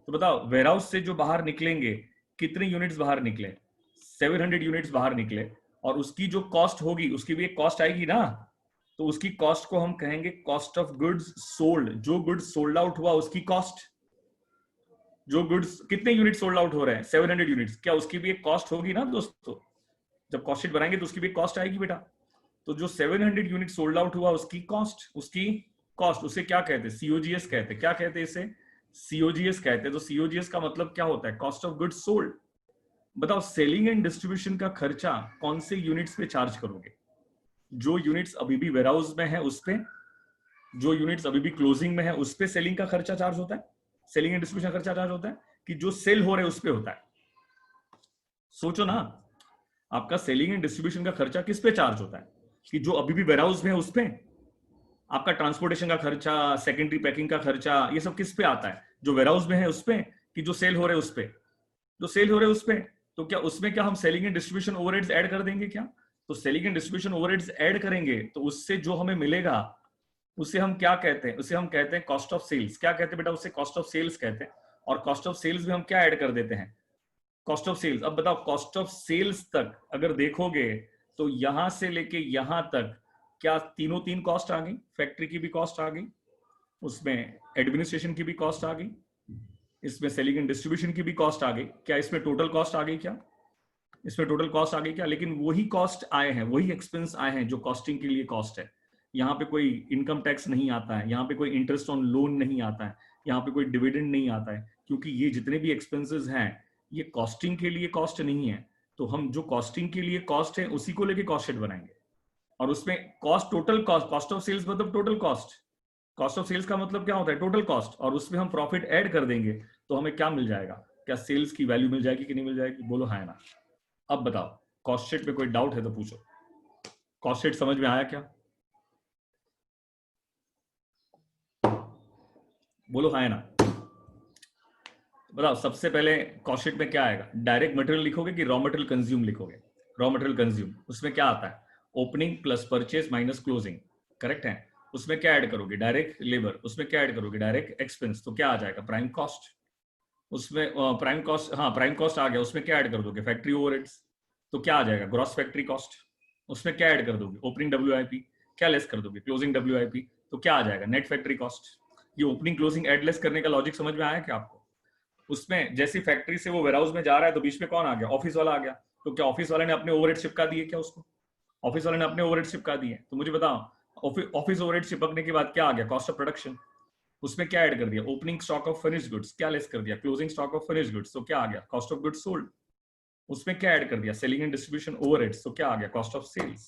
तो बताओ वेयरहाउस से जो बाहर निकलेंगे, कितने यूनिट्स बाहर निकले? 700 यूनिट्स बाहर निकले, और उसकी जो कॉस्ट होगी उसकी भी एक कॉस्ट आएगी ना, तो उसकी कॉस्ट को हम कहेंगे कॉस्ट ऑफ गुड्स सोल्ड। जो गुड्स सोल्ड आउट हुआ उसकी कॉस्ट। जो गुड्स, कितने यूनिट सोल्ड आउट हो रहे हैं? 700 यूनिट्स, क्या उसकी भी एक कॉस्ट होगी ना दोस्तों? जब कॉस्ट शीट बनाएंगे तो उसकी भी कॉस्ट आएगी बेटा। तो जो 700 यूनिट सोल्ड आउट हुआ उसकी कॉस्ट, उसकी कॉस्ट, उसे क्या कहते हैं? सीओजीएस कहते हैं। क्या कहते हैं इसे? सीओजीएस कहते हैं। तो सीओजीएस का मतलब क्या होता है? Cost of goods sold. बताओ सेलिंग एंड डिस्ट्रीब्यूशन का खर्चा कौन से यूनिट्स पे चार्ज करोगे? जो यूनिट्स अभी भी वेयरहाउस में है उस पे, जो यूनिट्स अभी भी क्लोजिंग में है उस पे सेलिंग का खर्चा चार्ज होता है, सेलिंग एंड डिस्ट्रीब्यूशन का खर्चा चार्ज होता है, कि जो सेल हो रहे हैं उस पे होता है? सोचो ना, आपका सेलिंग एंड डिस्ट्रीब्यूशन का खर्चा किस पे चार्ज होता है? कि जो अभी भी वेयरहाउस में है उस पे? आपका ट्रांसपोर्टेशन का खर्चा, सेकेंडरी पैकिंग का खर्चा, ये सब किस पे आता है? जो वेयरहाउस में है उस पे, कि जो सेल हो रहे हैं उस पे? जो सेल हो रहे हैं उस पे। तो क्या उसमें क्या हम selling and distribution overheads add कर देंगे क्या? तो selling and distribution overheads add करेंगे तो उससे जो हमें मिलेगा उसे हम क्या कहते हैं? उसे हम कहते हैं कॉस्ट ऑफ सेल्स। क्या कहते हैं बेटा? उसे कॉस्ट ऑफ सेल्स कहते हैं। और कॉस्ट ऑफ सेल्स में हम क्या ऐड कर देते हैं? Cost of sales. अब बताओ कॉस्ट ऑफ सेल्स तक अगर देखोगे तो यहां से लेके यहां तक क्या तीनों तीन कॉस्ट आ गई? फैक्ट्री की भी कॉस्ट आ गई, उसमें एडमिनिस्ट्रेशन की भी कॉस्ट आ गई, इसमें सेलिंग एंड डिस्ट्रीब्यूशन की भी कॉस्ट आ गई। क्या इसमें टोटल कॉस्ट आ गई? क्या इसमें टोटल कॉस्ट आ गई? क्या लेकिन वही कॉस्ट आए हैं, वही एक्सपेंस आए हैं जो कॉस्टिंग के लिए कॉस्ट है। यहाँ पे कोई इनकम टैक्स नहीं आता है, यहाँ पे कोई इंटरेस्ट ऑन लोन नहीं आता है, यहाँ पे कोई डिविडेंड नहीं आता है, क्योंकि ये जितने भी एक्सपेंसेस हैं ये कॉस्टिंग के लिए कॉस्ट नहीं है। तो हम जो कॉस्टिंग के लिए कॉस्ट है उसी को लेके कॉस्ट शीट बनाएंगे, और उसमें cost, total cost, cost of sales मतलब total cost. Cost of sales का मतलब क्या होता है? Total cost. और उसमें हम प्रॉफिट ऐड कर देंगे तो हमें क्या मिल जाएगा? क्या सेल्स की वैल्यू मिल जाएगी कि नहीं मिल जाएगी? बोलो हाँ ना। अब बताओ कॉस्ट शीट में कोई डाउट है तो पूछो। कॉस्ट शीट समझ में आया क्या? बोलो हाँ है ना। बताओ सबसे पहले कॉस्ट शीट में क्या आएगा, डायरेक्ट मटेरियल लिखोगे कि रॉ मटेरियल कंज्यूम लिखोगे? रॉ मटेरियल कंज्यूम, उसमें क्या आता है, opening plus purchase minus closing, correct है। उसमें क्या ऐड करोगे, डायरेक्ट लेबर, उसमें क्या ऐड करोगे, डायरेक्ट एक्सपेंस, तो क्या आ जाएगा, प्राइम कॉस्ट। उसमें प्राइम कॉस्ट, हाँ प्राइम कॉस्ट आ गया, उसमें क्या ऐड कर दोगे, फैक्ट्री ओवरहेड्स, तो क्या आ जाएगा, ग्रॉस फैक्ट्री कॉस्ट। उसमें क्या ऐड कर दोगे, ओपनिंग डब्ल्यूआईपी, क्या लेस कर दोगे, क्लोजिंग डब्ल्यूआईपी, तो क्या आ जाएगा, नेट फैक्ट्री कॉस्ट। ये ओपनिंग क्लोजिंग ऐड लेस करने का लॉजिक समझ में आया क्या आपको? उसमें जैसी फैक्ट्री से वो वेयरहाउस में जा रहा है तो बीच में कौन आ गया, ऑफिस वाला आ गया, तो क्या ऑफिस वाले ने अपने ओवरहेड चिपका दिए क्या उसको? ऑफिस वाले ने अपने ओवरहेड चिपका दिए, तो मुझे बताओ ऑफिस ओवरहेड चिपकने के बाद क्या आ गया, कॉस्ट ऑफ प्रोडक्शन। उसमें क्या ऐड कर दिया, opening stock of finished goods, क्या लेस कर दिया, closing stock of finished goods, तो क्या आ गया, कॉस्ट ऑफ गुड्स सोल्ड। उसमें क्या ऐड कर दिया, सेलिंग एंड डिस्ट्रीब्यूशन ओवरहेड्स, तो क्या आ गया, कॉस्ट ऑफ सेल्स।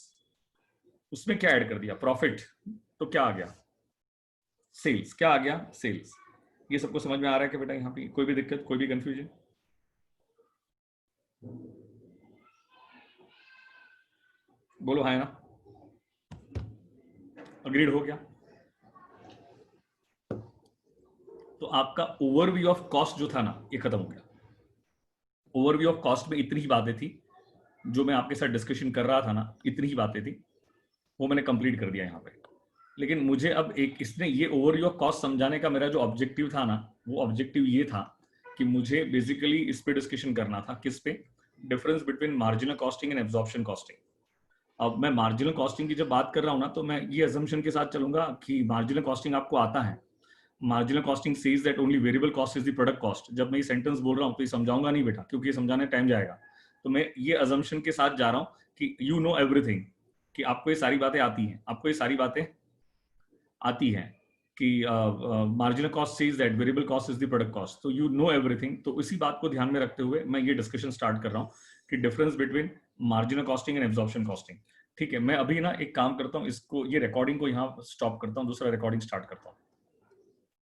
उसमें क्या ऐड कर दिया, प्रॉफिट, तो क्या आ गया, सेल्स, क्या आ गया, सेल्स। ये सबको समझ में आ रहा है कि बेटा यहाँ पे कोई भी दिक्कत, कोई भी कंफ्यूजन? बोलो हाँ है ना, अग्रीड हो गया। तो आपका ओवरव्यू ऑफ कॉस्ट जो था ना, ये खत्म हो गया। ओवरव्यू ऑफ कॉस्ट में इतनी ही बातें थी जो मैं आपके साथ डिस्कशन कर रहा था ना, इतनी ही बातें थी, वो मैंने कंप्लीट कर दिया यहाँ पे। लेकिन मुझे अब एक इसने ये ओवरव्यू ऑफ कॉस्ट समझाने का मेरा जो ऑब्जेक्टिव था ना, वो ऑब्जेक्टिव ये था कि मुझे बेसिकली इस पे डिस्कशन करना था, किस पे, difference between marginal costing and absorption costing. अब मैं मार्जिनल कॉस्टिंग की जब बात कर रहा हूँ ना, तो मैं ये अजम्पशन के साथ चलूंगा कि मार्जिनल कॉस्टिंग आपको आता है। Marginal costing says that only variable cost is the product cost. जब मैं ये सेंटेंस बोल रहा हूँ तो ये समझाऊंगा नहीं बेटा, क्योंकि ये समझाने टाइम जाएगा। तो मैं ये अजम्पशन के साथ जा रहा हूँ कि यू नो एवरीथिंग, कि आपको ये सारी बातें आती हैं, आपको ये सारी बातें आती हैं कि marginal cost says that variable cost is the product cost, तो यू नो एवरीथिंग। तो इसी बात को ध्यान में रखते हुए मैं ये डिस्कशन स्टार्ट कर रहा हूँ कि difference between marginal costing and absorption costing. ठीक है, मैं अभी ना एक काम करता हूँ, इसको, ये रिकॉर्डिंग को यहाँ स्टॉप करता हूँ, दूसरा रिकॉर्डिंग स्टार्ट करता हूँ।